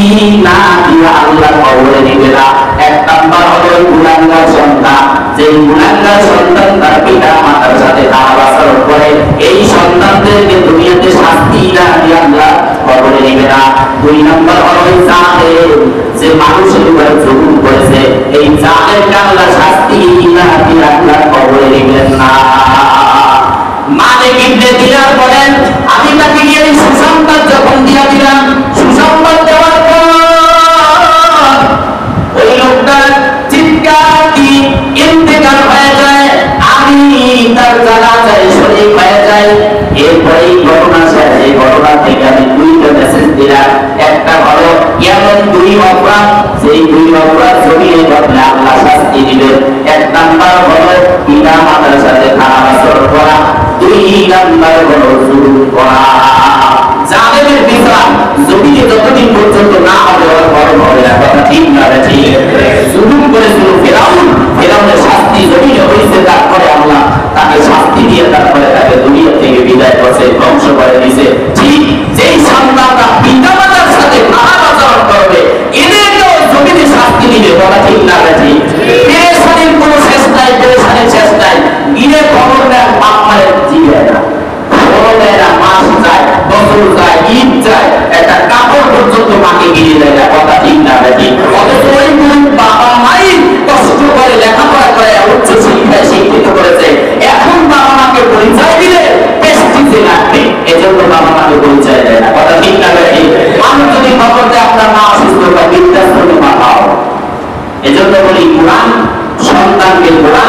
না দিয়া আল্লাহ কবরে নিবে না। 1 নাম্বার হলো গুনাহগার সন্তান, যে গুনাহগার সন্তান তার পিতা মাতার সাথে খারাপ আচরণ করে, এই সন্তানদেরকে দুনিয়াতে শাস্তি না দিয়া আল্লাহ কবরে নিবে না। 2 নাম্বার হলো জালেম, যে মানুষের উপর জুলুম করেছে, এই জালেমকে আল্লাহ শাস্তি না দিয়া আল্লাহ কবরে নিবেন না। মালিক ইবনে দিনার বলেন, আমি তাকে গিয়ে সুসংবাদ যখন দিয়া দিলাম, সুসংবাদ দেওয়ার পর ওই লোকটার চিৎকার কি ইন্তেকাল হয়ে যায়, আমি তার জানাজায় শরীক হয়ে যাই। এরপরে এই ঘটনা শেষ। এই ঘটনা থেকে আমি 2টা মেসেজ দিলাম। একটা হলো এমন 2 অপরাধ, সেই 2 অপরাধ জমিয়ে ঘটলে আল্লাহ শাস্তি দিবেন। 1 নাম্বার হলো পিতা মাতার সাথে খারাপ আচরণ করা, 2 নাম্বার হলো জুলুম করা। জালেমের বিচার জমিনে যতদিন পর্যন্ত না হবে ওর বড় হবে না। কথা ঠিক না ঠিক? জুলুম করেছিল ফেরাউন, ফেরাউনের শাস্তি জমিনে হয়েছে, তারপরে আল্লাহ তাকে শাস্তি দিয়ে তারপরে তাকে দুনিয়া থেকে বিদায় করছে, ধ্বংস করে দিয়েছে। ঠিক যেই সন্তানরা পিতা মাতার সাথে খারাপ আচরণ করবে, এদেরকেও জমিনে শাস্তি দিবে। কথা ঠিক না ঠিক? পেরেশানির কোনো শেষ নাই, পেরেশানির শেষ নাই। গিয়ে খবর নেন, বাপ মায়ের জিয়ে না, খবর দেয় না, মাস যায়, বছর যায়, ঈদ যায়, একটা কাপড় পর্যন্ত মাকে গিয়ে দেয় না। কথা ঠিক না ঠিক? অথচ ওই বাবা মাই কষ্ট করে লেখাপড়া করে উচ্চ শিক্ষায় শিক্ষিত করেছে, এখন বাবা মাকে পরিচয় দিলে পেস্টিজে লাগবে, এজন্য বাবা মাকে পরিচয় দেয় না। কথা ঠিক না ঠিক? মানুষ যদি খবর দেয় আপনার মা অসুস্থ বা বৃদ্ধাশ্রমে পাঠাও, এজন্য বলি কোরআন সন্তানকে কোরআন